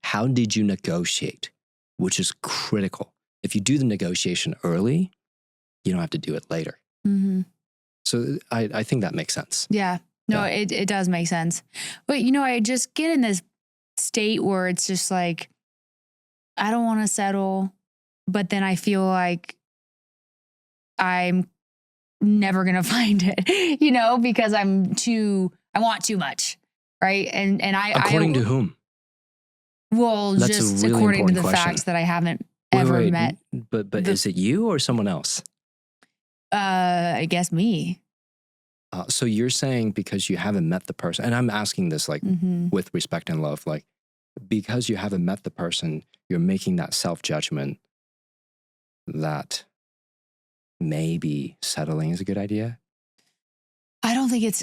how did you negotiate? Which is critical. If you do the negotiation early, you don't have to do it later. Mm-hmm. So I think that makes sense. Yeah. No, Yeah. it does make sense. But I just get in this state where it's just like, I don't want to settle, but then I feel like I'm never going to find it, because I want too much. Right. And According to whom? Well, That's just a really according to the important question. facts that I haven't ever met. But is it you or someone else? I guess me. So you're saying because you haven't met the person, and I'm asking this like with respect and love, like because you haven't met the person, you're making that self-judgment that maybe settling is a good idea? I don't think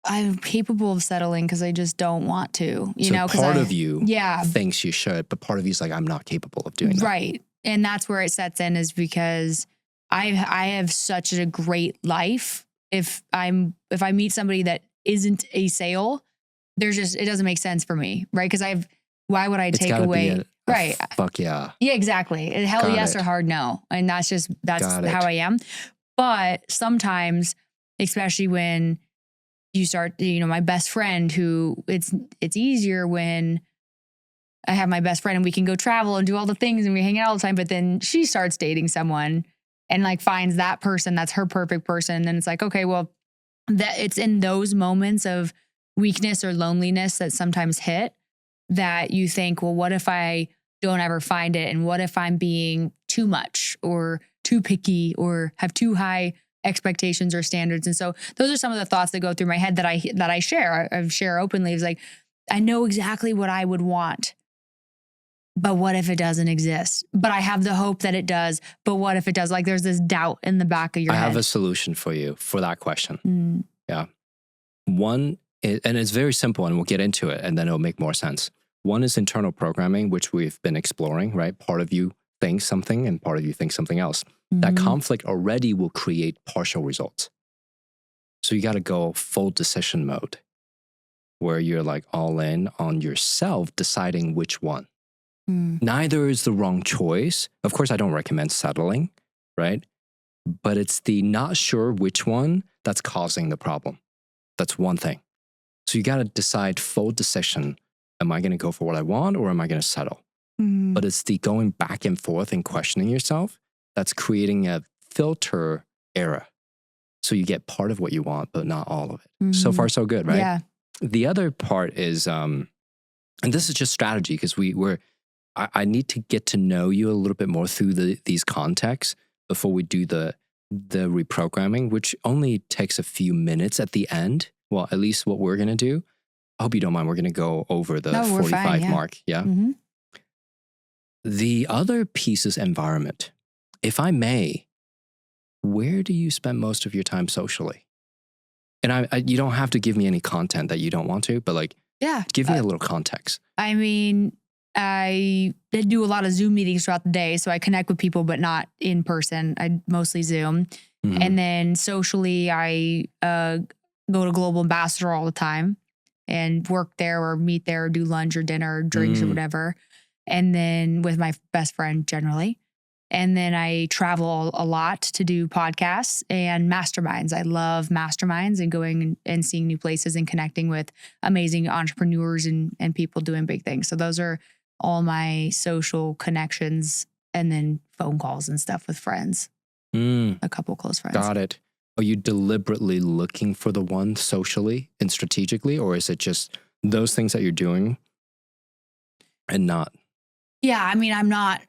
I'm capable of settling because I just don't want to, you know, because part of you yeah, thinks you should, but part of you is like, I'm not capable of doing that. right. And that's where it sets in, is because I have such a great life. If I meet somebody that isn't a sale, it doesn't make sense for me, right? Because why would I It's take gotta be away? Right. fuck yeah. Yeah, exactly. Hell Got yes it. or hard no. And that's Got it. how I am. But sometimes, especially when you start, you know, my best friend, who it's easier when I have my best friend and we can go travel and do all the things and we hang out all the time. But then she starts dating someone and like finds that person that's her perfect person. And then it's like, okay, well, that it's in those moments of weakness or loneliness that sometimes hit, that you think, well, what if I don't ever find it? And what if I'm being too much or too picky or have too high expectations or standards? And so those are some of the thoughts that go through my head that I share openly. It's like, I know exactly what I would want, but what if it doesn't exist? But I have the hope that it does. But what if it does? Like there's this doubt in the back of your head. I have a solution for you for that question. Yeah. One, and it's very simple, and we'll get into it and then it'll make more sense. One is internal programming, which we've been exploring, right? Part of you thinks something and part of you thinks something else. That conflict already will create partial results. So you got to go full decision mode, where you're like all in on yourself deciding which one. Neither is the wrong choice. Of course, I don't recommend settling, right? But it's the not sure which one that's causing the problem. That's one thing. So you got to decide full decision. Am I going to go for what I want or am I going to settle? But it's the going back and forth and questioning yourself that's creating a filter error. So you get part of what you want, but not all of it. So far, so good, right? Yeah. The other part is, and this is just strategy, because I need to get to know you a little bit more through these contexts before we do the reprogramming, which only takes a few minutes at the end. Well, at least what we're going to do. I hope you don't mind. We're going to go over the 45 mark. Yeah. The other piece is environment. If I may, where do you spend most of your time socially? And you don't have to give me any content that you don't want to, but like, give me a little context. I mean, I do a lot of Zoom meetings throughout the day, so I connect with people, but not in person. I mostly Zoom. And then socially, I go to Global Ambassador all the time and work there or meet there or do lunch or dinner or drinks or whatever. And then with my best friend generally. And then I travel a lot to do podcasts and masterminds. I love masterminds and going and seeing new places and connecting with amazing entrepreneurs and people doing big things. So those are all my social connections, and then phone calls and stuff with friends, a couple close friends. Got it. Are you deliberately looking for the one socially and strategically, or is it just those things that you're doing and not? Yeah, I mean, I'm not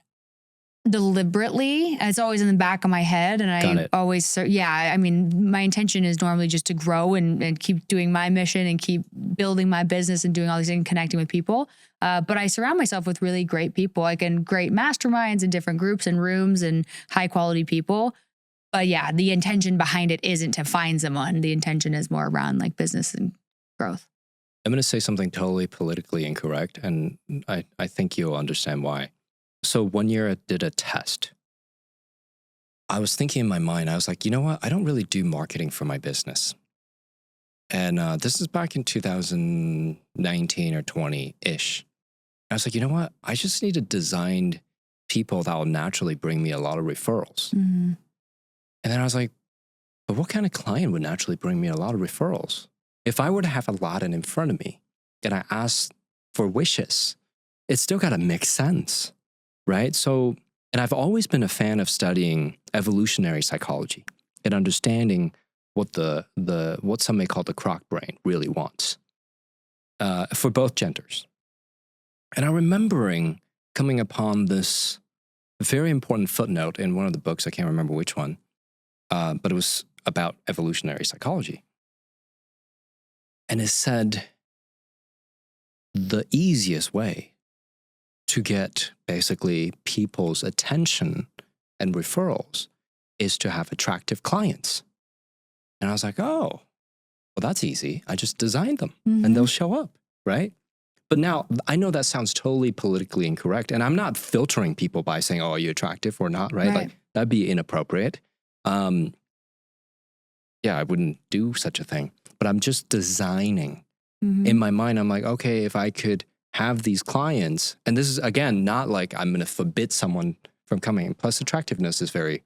deliberately. It's always in the back of my head. And I always, I mean, my intention is normally just to grow and keep doing my mission and keep building my business and doing all these things, connecting with people. But I surround myself with really great people, like in great masterminds and different groups and rooms and high quality people. But yeah, the intention behind it isn't to find someone. The intention is more around like business and growth. I'm going to say something totally politically incorrect, and I think you'll understand why. So one year I did a test. I was thinking in my mind, I was like, you know what? I don't really do marketing for my business. And this is back in 2019 or 20-ish. I was like, you know what? I just need to design people that will naturally bring me a lot of referrals. And then I was like, but what kind of client would naturally bring me a lot of referrals? If I were to have Aladdin in front of me and I asked for wishes, it's still got to make sense, right? So, and I've always been a fan of studying evolutionary psychology and understanding what what some may call the croc brain really wants for both genders. And I'm remembering coming upon this very important footnote in one of the books. I can't remember which one, but it was about evolutionary psychology. And it said the easiest way to get basically people's attention and referrals is to have attractive clients. And I was like, oh, well, that's easy. I just designed them and they'll show up, right? But now I know that sounds totally politically incorrect. And I'm not filtering people by saying, oh, are you attractive or not, right? Like that'd be inappropriate. Yeah, I wouldn't do such a thing. But I'm just designing. In my mind, I'm like, okay, if I could have these clients, and this is, again, not like I'm going to forbid someone from coming. Plus, attractiveness is very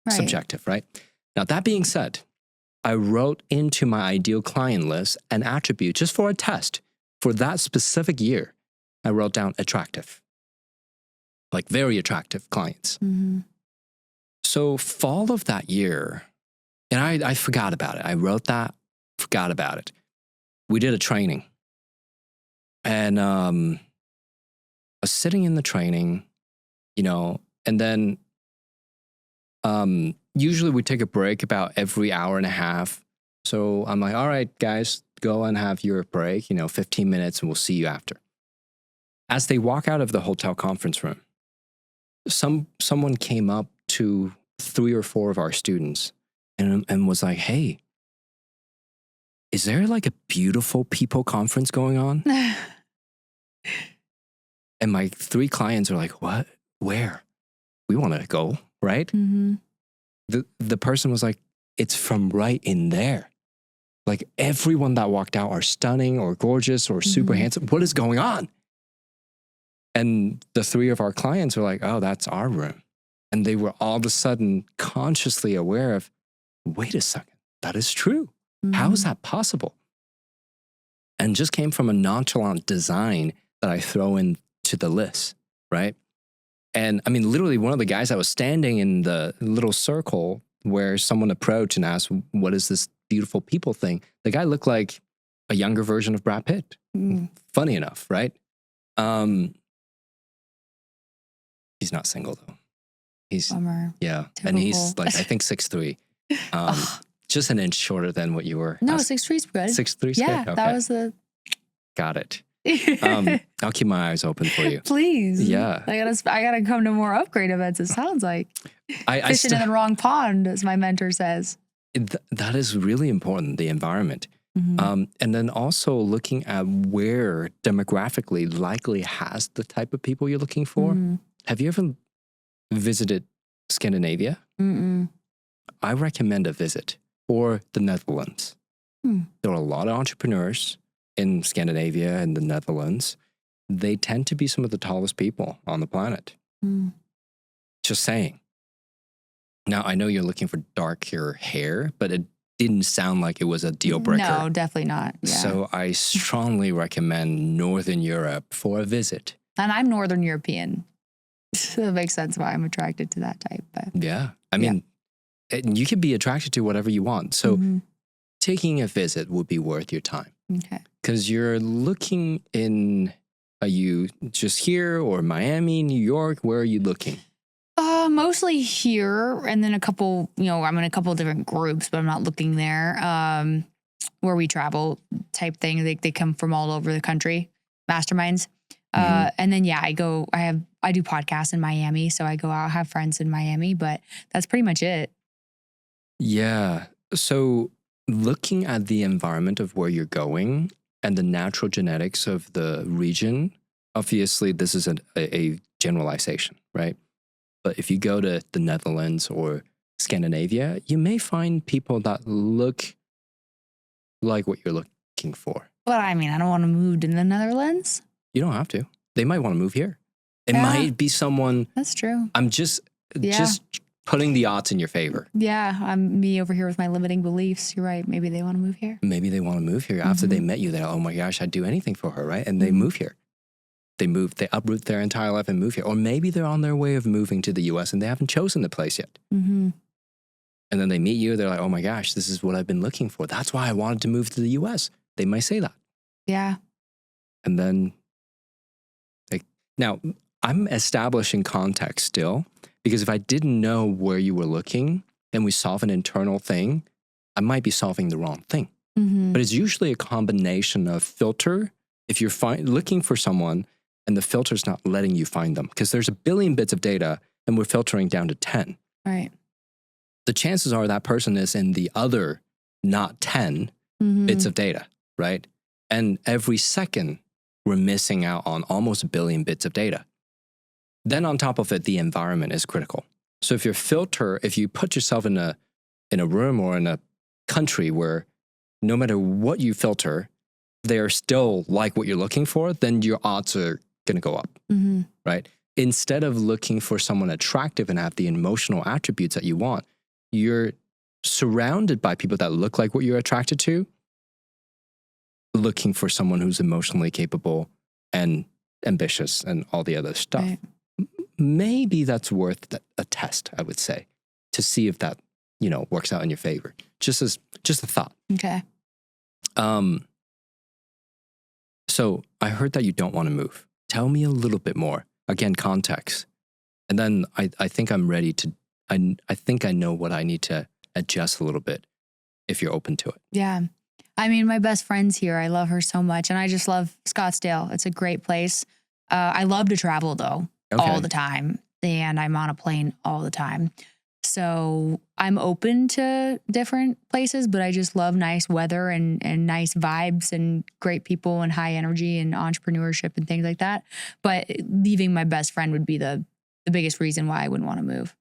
subjective, right? Now, that being said, I wrote into my ideal client list an attribute just for a test. For that specific year, I wrote down attractive, like very attractive clients. So fall of that year, and I forgot about it. I wrote that, forgot about it. We did a training. And I was sitting in the training, you know, and then usually we take a break about every hour and a half. So I'm like, all right, guys, go and have your break, 15 minutes and we'll see you after. As they walk out of the hotel conference room, someone came up to 3 or 4 of our students and was like, hey, is there like a beautiful people conference going on? And my 3 clients are like, what? Where? We want to go, right? The person was like, it's from right in there. Like everyone that walked out are stunning or gorgeous or super handsome. What is going on? And the 3 of our clients were like, oh, that's our room. And they were all of a sudden consciously aware of, wait a second, that is true. How is that possible? And just came from a nonchalant design that I throw into the list, right? And I mean, literally one of the guys that was standing in the little circle where someone approached and asked, what is this beautiful people thing? The guy looked like a younger version of Brad Pitt. Funny enough, right? He's not single though. He's, Bummer. yeah. Typical. And he's like, I think 6'3". Just an inch shorter than what you were. No, 6'3" is good. 6'3" is yeah, good? Okay. that was the... Got it. I'll keep my eyes open for you. Please. Yeah. I gotta come to more upgrade events, it sounds like. I Fishing in the wrong pond, as my mentor says. That is really important, the environment. And then also looking at where demographically likely has the type of people you're looking for. Have you ever visited Scandinavia? I recommend a visit, or the Netherlands. There are a lot of entrepreneurs in Scandinavia and the Netherlands. They tend to be some of the tallest people on the planet. Just saying. Now, I know you're looking for darker hair, but it didn't sound like it was a deal breaker. No, definitely not. Yeah. So I strongly recommend Northern Europe for a visit. And I'm Northern European. So that makes sense why I'm attracted to that type. But Yeah. I mean, you can be attracted to whatever you want. So taking a visit would be worth your time. Okay. Because you're looking in, are you just here or Miami, New York? Where are you looking? Mostly here, and then a couple, I'm in a couple of different groups, but I'm not looking there. Where we travel type thing. They come from all over the country, masterminds. And then, I do podcasts in Miami. So I go out, have friends in Miami, but that's pretty much it. Yeah. So looking at the environment of where you're going and the natural genetics of the region, obviously this is a generalization, right? But if you go to the Netherlands or Scandinavia, you may find people that look like what you're looking for. But I mean, I don't want to move to the Netherlands. You don't have to. They might want to move here. It might be someone. That's true. I'm just putting the odds in your favor. Yeah, I'm me over here with my limiting beliefs. You're right. Maybe they want to move here. Maybe they want to move here. After they met you, they're like, oh my gosh, I'd do anything for her, right? And they move here. They uproot their entire life and move here. Or maybe they're on their way of moving to the US and they haven't chosen the place yet. And then they meet you, they're like, oh my gosh, this is what I've been looking for. That's why I wanted to move to the US. They might say that. Yeah. And then, now I'm establishing context still, because if I didn't know where you were looking and we solve an internal thing, I might be solving the wrong thing. But it's usually a combination of filter. If you're looking for someone and the filter's not letting you find them, because there's a billion bits of data and we're filtering down to 10. Right. The chances are that person is in the other not 10 bits of data, right? And every second, we're missing out on almost a billion bits of data. Then on top of it, the environment is critical. So if you put yourself in a room or in a country where no matter what you filter, they're still like what you're looking for, then your odds are going to go up, right? Instead of looking for someone attractive and have the emotional attributes that you want, you're surrounded by people that look like what you're attracted to, looking for someone who's emotionally capable and ambitious and all the other stuff. Right. Maybe that's worth a test, I would say, to see if that, works out in your favor. Just a thought. Okay. So I heard that you don't want to move. Tell me a little bit more. Again, context. And then I think I'm ready to, I think I know what I need to adjust a little bit if you're open to it. Yeah. I mean, my best friend's here. I love her so much. And I just love Scottsdale. It's a great place. I love to travel though, all the time. And I'm on a plane all the time. So I'm open to different places, but I just love nice weather and nice vibes and great people and high energy and entrepreneurship and things like that. But leaving my best friend would be the biggest reason why I wouldn't want to move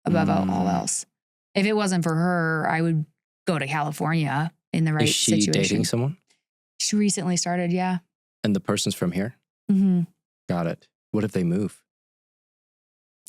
above all else. If it wasn't for her, I would go to California in the right situation. Is she dating someone? She recently started, yeah. And the person's from here? Got it. What if they move?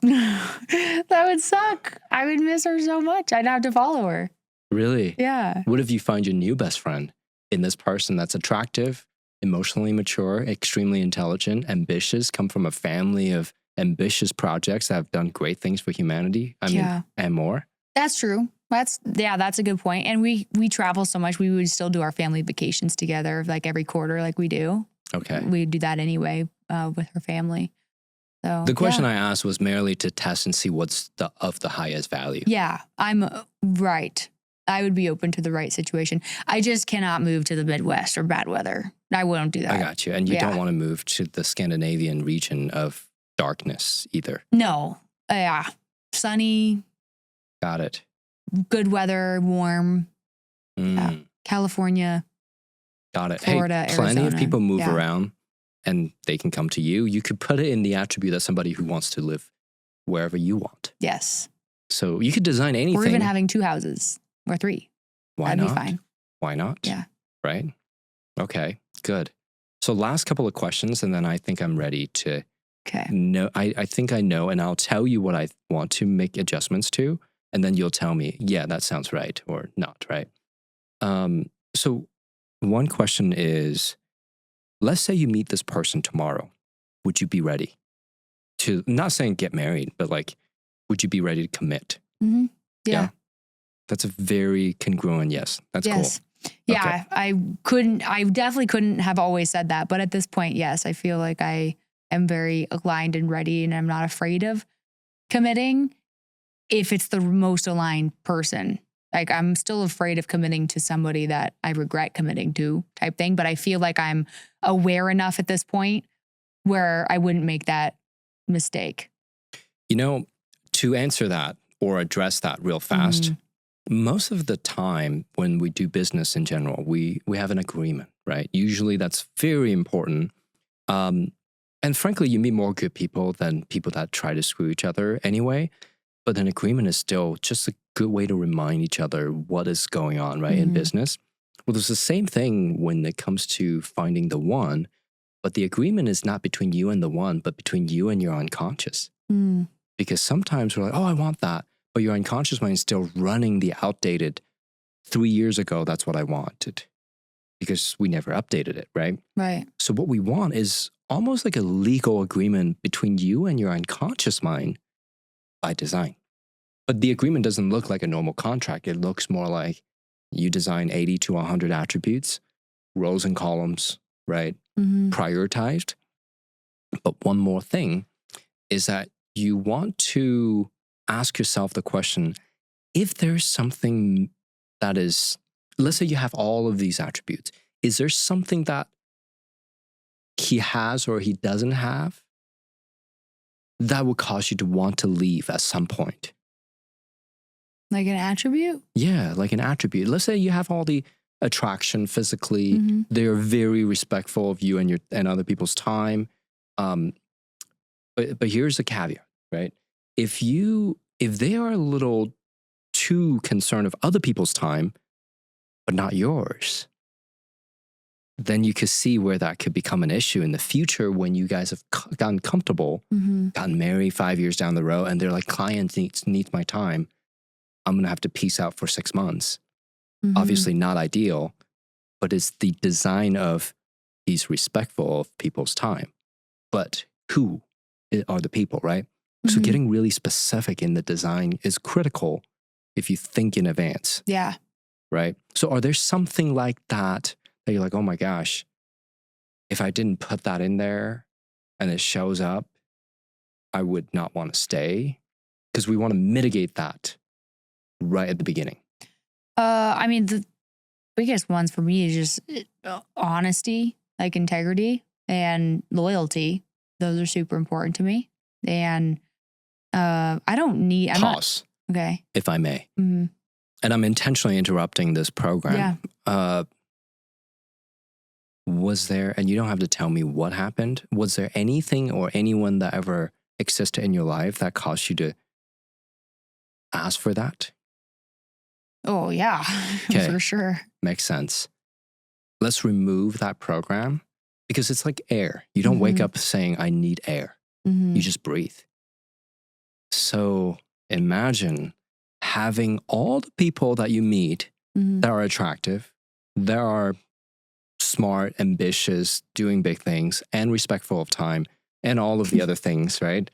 That would suck. I would miss her so much. I'd have to follow her. Really? Yeah. What if you find your new best friend in this person that's attractive, emotionally mature, extremely intelligent, ambitious, come from a family of ambitious projects that have done great things for humanity? And more? That's true. That's a good point. And we travel so much, we would still do our family vacations together, like every quarter, like we do. Okay. We do that anyway with her family. So the question I asked was merely to test and see what's of the highest value. Yeah, I'm right. I would be open to the right situation. I just cannot move to the Midwest or bad weather. I won't do that. I got you. And you don't want to move to the Scandinavian region of darkness either. No. Yeah. Sunny. Got it. Good weather, warm. California. Got it. Florida, hey, plenty Arizona. of people move around and they can come to you. You could put it in the attribute that somebody who wants to live wherever you want. Yes. So you could design anything. Or even having 2 houses or 3. Why That'd not? be fine. Why not? Yeah. Right? Okay, good. So last couple of questions, and then I think I'm ready to know. I think I know, and I'll tell you what I want to make adjustments to, and then you'll tell me, yeah, that sounds right or not, right? So one question is, let's say you meet this person tomorrow. Would you be ready to, not saying get married, but like, would you be ready to commit? Mm-hmm. Yeah. That's a very congruent yes. That's cool. Yeah, okay. I definitely couldn't have always said that. But at this point, yes, I feel like I am very aligned and ready and I'm not afraid of committing if it's the most aligned person. Like I'm still afraid of committing to somebody that I regret committing to type thing. But I feel like I'm aware enough at this point where I wouldn't make that mistake. You know, to answer that or address that real fast, most of the time when we do business in general, we have an agreement, right? Usually that's very important. And frankly, you meet more good people than people that try to screw each other anyway. But an agreement is still just a good way to remind each other what is going on, right, in business. Well, there's the same thing when it comes to finding the one, but the agreement is not between you and the one, but between you and your unconscious. Because sometimes we're like, oh, I want that. But your unconscious mind is still running the outdated 3 years ago, that's what I wanted. Because we never updated it, right? Right. So what we want is almost like a legal agreement between you and your unconscious mind by design. But the agreement doesn't look like a normal contract. It looks more like you design 80 to 100 attributes, rows and columns, right? Prioritized. But one more thing is that you want to ask yourself the question, if there's something that is let's say you have all of these attributes. Is there something that he has or he doesn't have that would cause you to want to leave at some point? Like an attribute? Yeah, like an attribute. Let's say you have all the attraction physically. They're very respectful of you and your and other people's time. But here's the caveat, right? If they are a little too concerned of other people's time, but not yours, then you could see where that could become an issue in the future when you guys have gotten comfortable, gotten married 5 years down the road, and they're like, client needs my time. I'm going to have to peace out for 6 months. Obviously not ideal, but it's the design of he's respectful of people's time. But who are the people, right? So getting really specific in the design is critical if you think in advance. Yeah. Right? So are there something like that you're like, oh my gosh, if I didn't put that in there and it shows up, I would not want to stay? Because we want to mitigate that right at the beginning. I mean, the biggest ones for me is just honesty, like integrity and loyalty. Those are super important to me. And I don't need... Pause. Okay. If I may. And I'm intentionally interrupting this program. Yeah. Was there, and you don't have to tell me what happened, was there anything or anyone that ever existed in your life that caused you to ask for that? Oh, yeah, for sure. Makes sense. Let's remove that program because it's like air. You don't wake up saying, I need air. You just breathe. So imagine having all the people that you meet that are attractive, that are smart, ambitious, doing big things, and respectful of time, and all of the other things, right?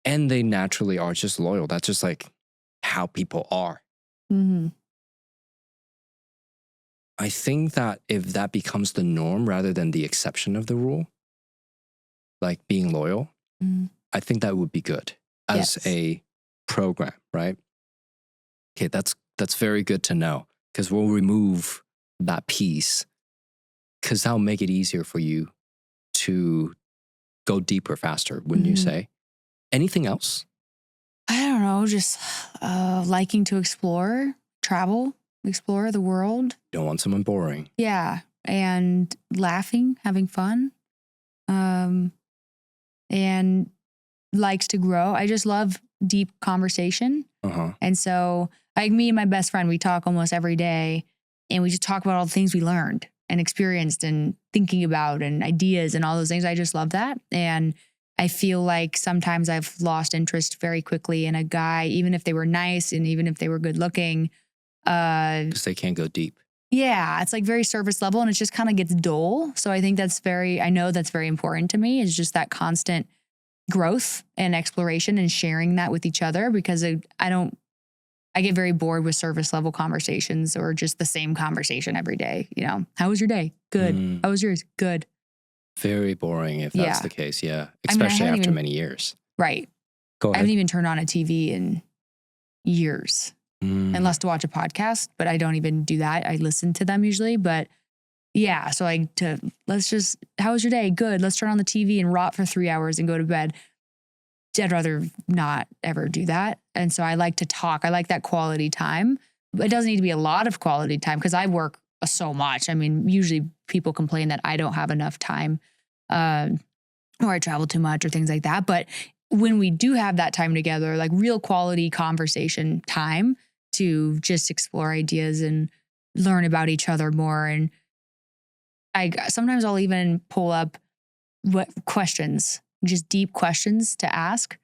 And they naturally are just loyal. That's just like how people are. I think that if that becomes the norm rather than the exception of the rule, like being loyal, I think that would be good as a program, right? Okay, that's very good to know because we'll remove that piece because that'll make it easier for you to go deeper faster, wouldn't you say? Anything else? I don't know, just liking to explore, travel, explore the world. Don't want someone boring. Yeah, and laughing, having fun, and likes to grow. I just love deep conversation. And so like me and my best friend, we talk almost every day and we just talk about all the things we learned and experienced and thinking about and ideas and all those things. I just love that. And I feel like sometimes I've lost interest very quickly in a guy, even if they were nice and even if they were good looking. Because they can't go deep. Yeah, it's like very surface level and it just kind of gets dull. So I think I know that's very important to me is just that constant growth and exploration and sharing that with each other because I get very bored with surface level conversations or just the same conversation every day. You know, how was your day? Good. How was yours? Good. Very boring if that's the case. Yeah. Especially after many years. Right. Go ahead. I haven't even turned on a TV in years unless to watch a podcast, but I don't even do that. I listen to them usually, but yeah. So how was your day? Good. Let's turn on the TV and rot for 3 hours and go to bed. I'd rather not ever do that. And so I like to talk. I like that quality time. It doesn't need to be a lot of quality time because I work so much. I mean, usually people complain that I don't have enough time or I travel too much or things like that. But when we do have that time together, like real quality conversation time to just explore ideas and learn about each other more. And sometimes I'll even pull up questions, just deep questions to ask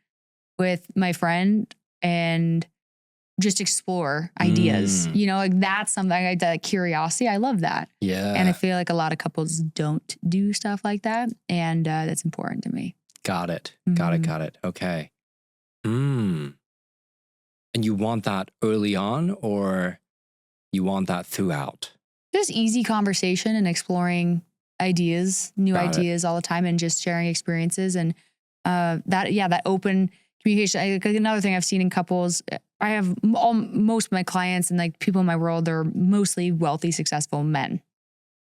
with my friend and just explore ideas. You know, like that's something that curiosity. I love that. Yeah. And I feel like a lot of couples don't do stuff like that. And that's important to me. Got it. Got it. Okay. And you want that early on or you want that throughout? Just easy conversation and exploring ideas, new ideas all the time and just sharing experiences and that open, communication. Another thing I've seen in couples, I have most of my clients and like people in my world, they're mostly wealthy, successful men.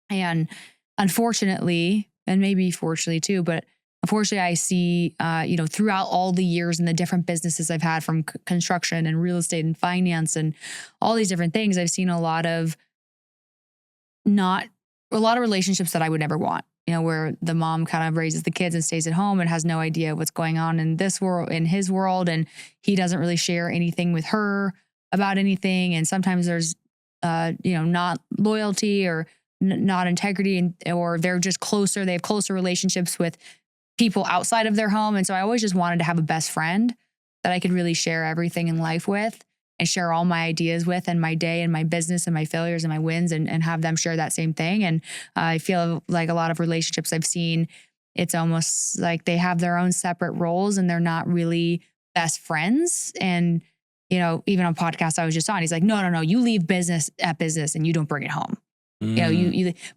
And unfortunately, and maybe fortunately too, but unfortunately I see, throughout all the years and the different businesses I've had from construction and real estate and finance and all these different things, I've seen a lot of relationships that I would never want, where the mom kind of raises the kids and stays at home and has no idea what's going on in this world, in his world. And he doesn't really share anything with her about anything. And sometimes there's, not loyalty or not integrity, or they're just closer. They have closer relationships with people outside of their home. And so I always just wanted to have a best friend that I could really share everything in life with and share all my ideas with, and my day and my business and my failures and my wins, and have them share that same thing. And I feel like a lot of relationships I've seen, it's almost like they have their own separate roles and they're not really best friends. And, even on podcast I was just on, he's like, no, you leave business at business and you don't bring it home. But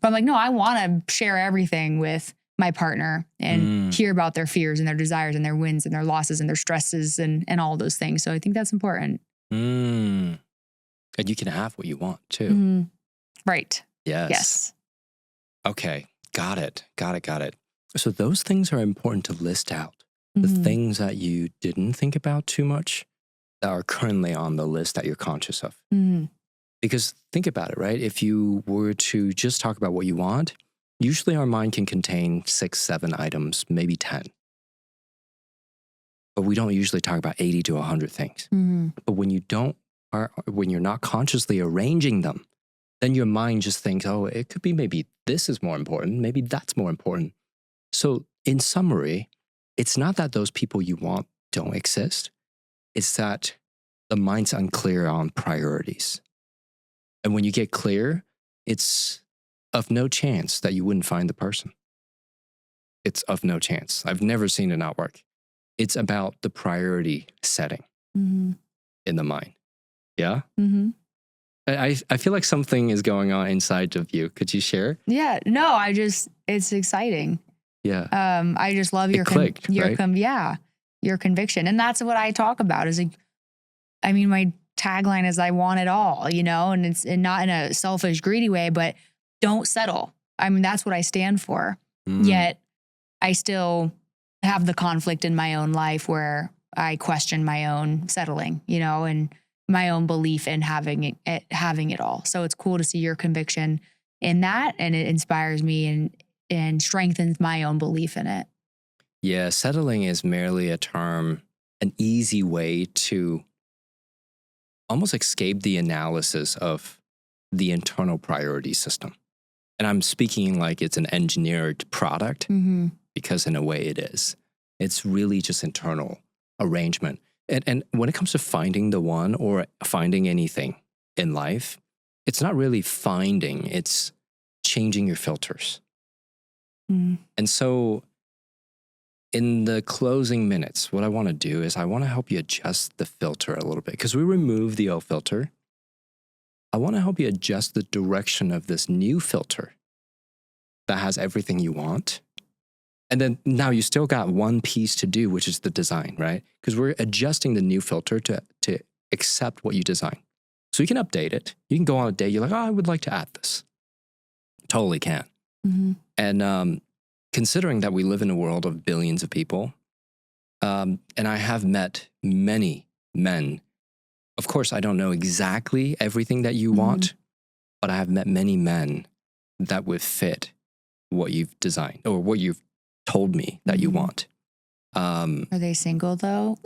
I'm like, no, I want to share everything with my partner and hear about their fears and their desires and their wins and their losses and their stresses and all those things. So I think that's important. And you can have what you want too. Mm-hmm. Right. Yes. Okay. Got it. So those things are important to list out. The things that you didn't think about too much that are currently on the list that you're conscious of. Because think about it, right? If you were to just talk about what you want, usually our mind can contain 6, 7 items, maybe 10. But we don't usually talk about 80 to 100 things. But when you're not consciously arranging them, then your mind just thinks, oh, it could be maybe this is more important, maybe that's more important. So in summary, it's not that those people you want don't exist. It's that the mind's unclear on priorities. And when you get clear, it's of no chance that you wouldn't find the person. It's of no chance. I've never seen it not work. It's about the priority setting in the mind. Yeah? I feel like something is going on inside of you. Could you share? Yeah. No, it's exciting. Yeah. I just love your conviction. And that's what I talk about is my tagline is I want it all, and it's not in a selfish, greedy way, but don't settle. That's what I stand for. Yet I still have the conflict in my own life where I question my own settling, and my own belief in having it all. So it's cool to see your conviction in that, and it inspires me and strengthens my own belief in it. Yeah, settling is merely a term, an easy way to almost escape the analysis of the internal priority system. And I'm speaking like it's an engineered product, because in a way it is. It's really just internal arrangement. And when it comes to finding the one or finding anything in life, it's not really finding, it's changing your filters. And so in the closing minutes, what I want to do is I want to help you adjust the filter a little bit, because we remove the old filter. I want to help you adjust the direction of this new filter that has everything you want. And then now you still got one piece to do, which is the design, right? Because we're adjusting the new filter to accept what you design. So you can update it. You can go on a day, you're like, oh, I would like to add this. Totally can. And considering that we live in a world of billions of people, and I have met many men. Of course, I don't know exactly everything that you want, but I have met many men that would fit what you've designed or what you've told me that you want. Are they single though?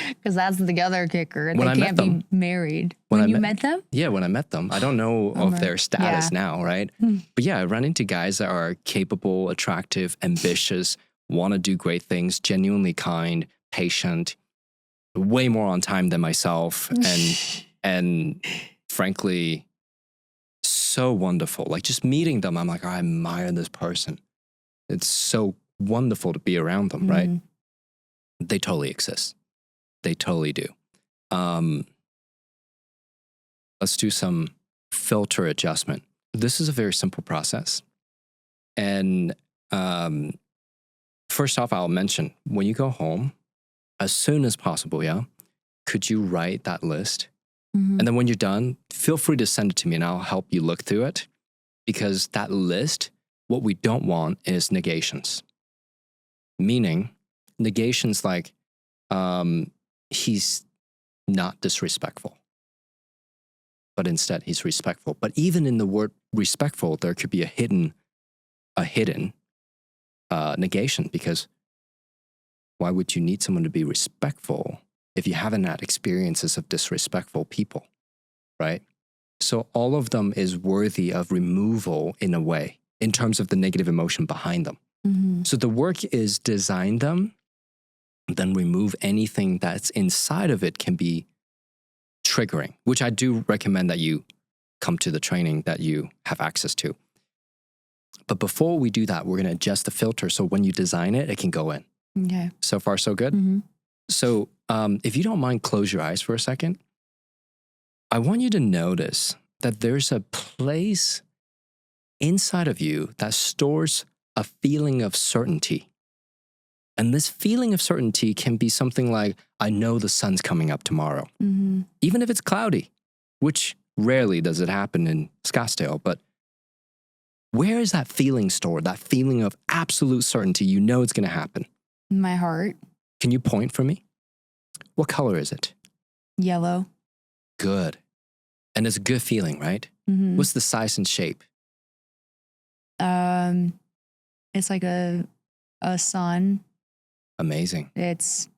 Because that's the other kicker. They can't be married. When you met them? Yeah, when I met them. I don't know of their status now, right? But yeah, I run into guys that are capable, attractive, ambitious, want to do great things, genuinely kind, patient, way more on time than myself, and frankly, so wonderful. Like just meeting them, I'm like, oh, I admire this person. It's so wonderful to be around them, right? They totally exist. They totally do. Let's do some filter adjustment. This is a very simple process. And first off, I'll mention when you go home, as soon as possible, yeah? Could you write that list? Mhm. And then when you're done, feel free to send it to me and I'll help you look through it. Because that list, what we don't want is negations. Meaning, negations like, he's not disrespectful, but instead he's respectful. But even in the word respectful, there could be a hidden negation, because why would you need someone to be respectful if you haven't had experiences of disrespectful people, right? So all of them is worthy of removal in a way, in terms of the negative emotion behind them. Mhm. So the work is design them, then remove anything that's inside of it can be triggering, which I do recommend that you come to the training that you have access to. But before we do that, we're going to adjust the filter so when you design it, it can go in. Okay. So far, so good? Mhm. So if you don't mind, close your eyes for a second. I want you to notice that there's a place inside of you that stores a feeling of certainty. And this feeling of certainty can be something like, I know the sun's coming up tomorrow, Mhm. even if it's cloudy, which rarely does it happen in Scottsdale. But where is that feeling stored, that feeling of absolute certainty? You know it's going to happen. My heart. Can you point for me? What color is it? Yellow. Good. And it's a good feeling, right? Mhm. What's the size and shape? It's like a sun. Amazing. It's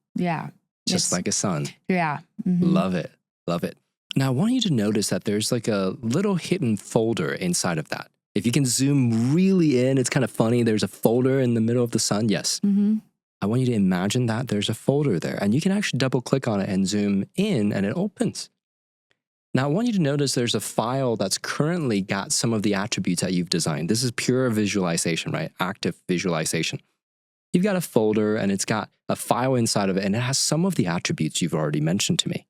Just like a sun. yeah. Mhm. Love it. Love it. Now, I want you to notice that there's like a little hidden folder inside of that. If you can zoom really in, it's kind of funny. There's a folder in the middle of the sun. Yes. Mhm. I want you to imagine that there's a folder there, and you can actually double click on it and zoom in and it opens. Now, I want you to notice there's a file that's currently got some of the attributes that you've designed. This is pure visualization, right? Active visualization. You've got a folder and it's got a file inside of it, and it has some of the attributes you've already mentioned to me.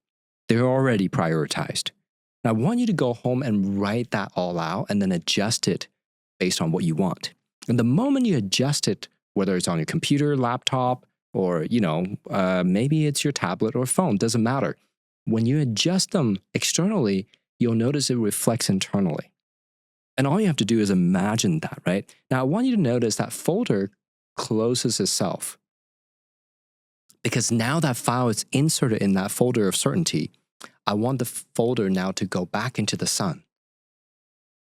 They're already prioritized. Now, I want you to go home and write that all out and then adjust it based on what you want. And the moment you adjust it, whether it's on your computer, laptop, or maybe it's your tablet or phone, doesn't matter. When you adjust them externally, you'll notice it reflects internally. And all you have to do is imagine that, right? Now, I want you to notice that folder closes itself, because now that file is inserted in that folder of certainty. I want the folder now to go back into the sun.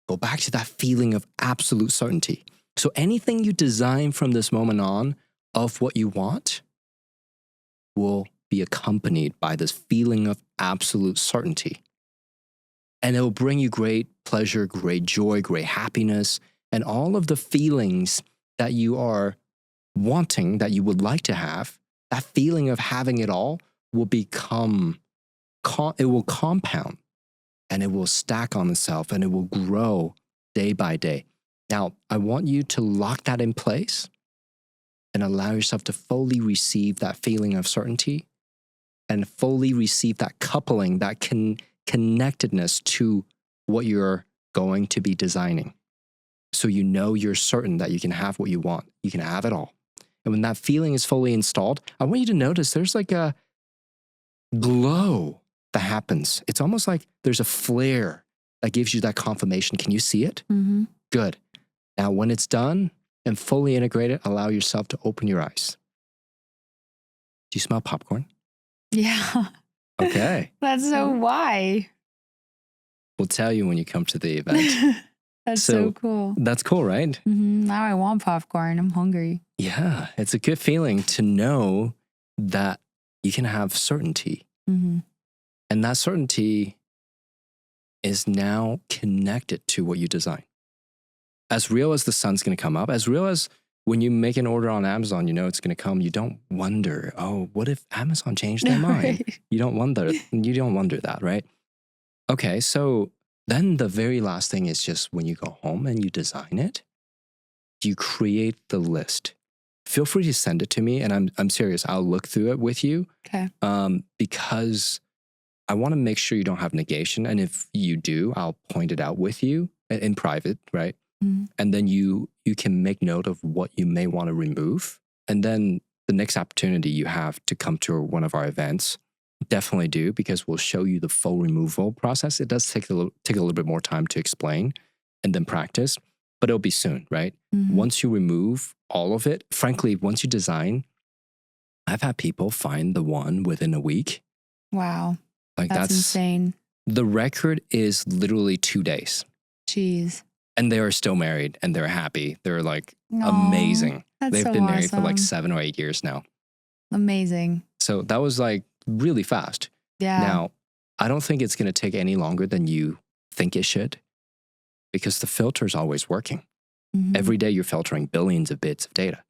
Go back to that feeling of absolute certainty. So anything you design from this moment on of what you want will be accompanied by this feeling of absolute certainty. And it will bring you great pleasure, great joy, great happiness, and all of the feelings that you are wanting, that you would like to have. That feeling of having it all will it will compound, and it will stack on itself, and it will grow day by day. Now, I want you to lock that in place and allow yourself to fully receive that feeling of certainty and fully receive that coupling, that connectedness to what you're going to be designing. So you know you're certain that you can have what you want. You can have it all. And when that feeling is fully installed, I want you to notice there's like a glow that happens. It's almost like there's a flare that gives you that confirmation. Can you see it? Mm-hmm. Good. Now, when it's done and fully integrated, allow yourself to open your eyes. Do you smell popcorn? Yeah. Okay. That's so why. We'll tell you when you come to the event. That's so cool. That's cool, right? Now I want popcorn. I'm hungry. Yeah. It's a good feeling to know that you can have certainty. Mm-hmm. And that certainty is now connected to what you design. As real as the sun's going to come up, as real as when you make an order on Amazon, you know it's going to come. You don't wonder, oh, what if Amazon changed their mind? Right. You don't wonder that, right? Okay, so then the very last thing is just when you go home and you design it, you create the list. Feel free to send it to me, and I'm serious. I'll look through it with you. Okay. Because I want to make sure you don't have negation, and if you do, I'll point it out with you in private, right? Mm-hmm. And then you can make note of what you may want to remove. And then the next opportunity you have to come to one of our events, definitely do, because we'll show you the full removal process. It does take a little bit more time to explain and then practice, but it'll be soon, right? Once you remove all of it, frankly, once you design, I've had people find the one within a week. Wow. Like that's insane. The record is literally 2 days. Jeez. And they are still married and they're happy. They're like amazing. They've been married for like 7 or 8 years now. Amazing. So that was like really fast. Yeah. Now, I don't think it's going to take any longer than you think it should, because the filter is always working. Every day you're filtering billions of bits of data.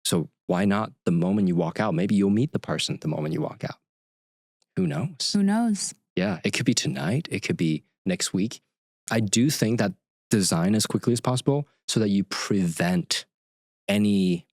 So why not the moment you walk out? Maybe you'll meet the person the moment you walk out. Who knows? Who knows? Yeah, it could be tonight. It could be next week. I do think that design as quickly as possible so that you prevent any,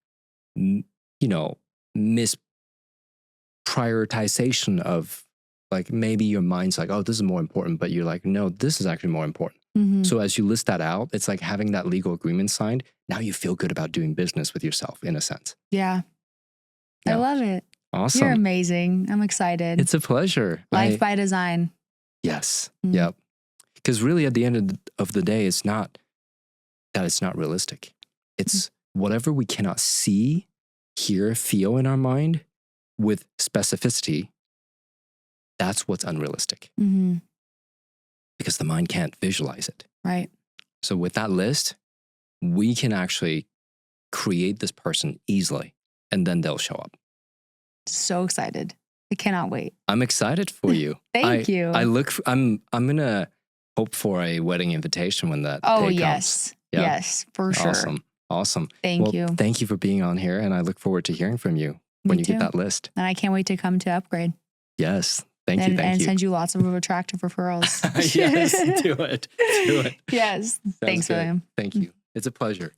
misprioritization of, like, maybe your mind's like, oh, this is more important, but you're like, no, this is actually more important. So as you list that out, it's like having that legal agreement signed. Now you feel good about doing business with yourself, in a sense. Yeah. I love it. Awesome. You're amazing. I'm excited. It's a pleasure. Life by design. Yes. Yep. Because really at the end of the day, it's not that it's not realistic. It's whatever we cannot see, hear, feel in our mind with specificity. That's what's unrealistic. Because the mind can't visualize it. Right. So with that list, we can actually create this person easily, and then they'll show up. So excited. I cannot wait. I'm excited for you. Thank you. I'm gonna hope for a wedding invitation when that day comes. Yes. Yeah. Yes, for sure. Awesome. Thank you. Thank you for being on here, and I look forward to hearing from you when you get that list. And I can't wait to come to Upgrade. Yes. Thank you. And send you lots of attractive referrals. Yes, do it. Yes. Thanks, good. William. Thank you. It's a pleasure.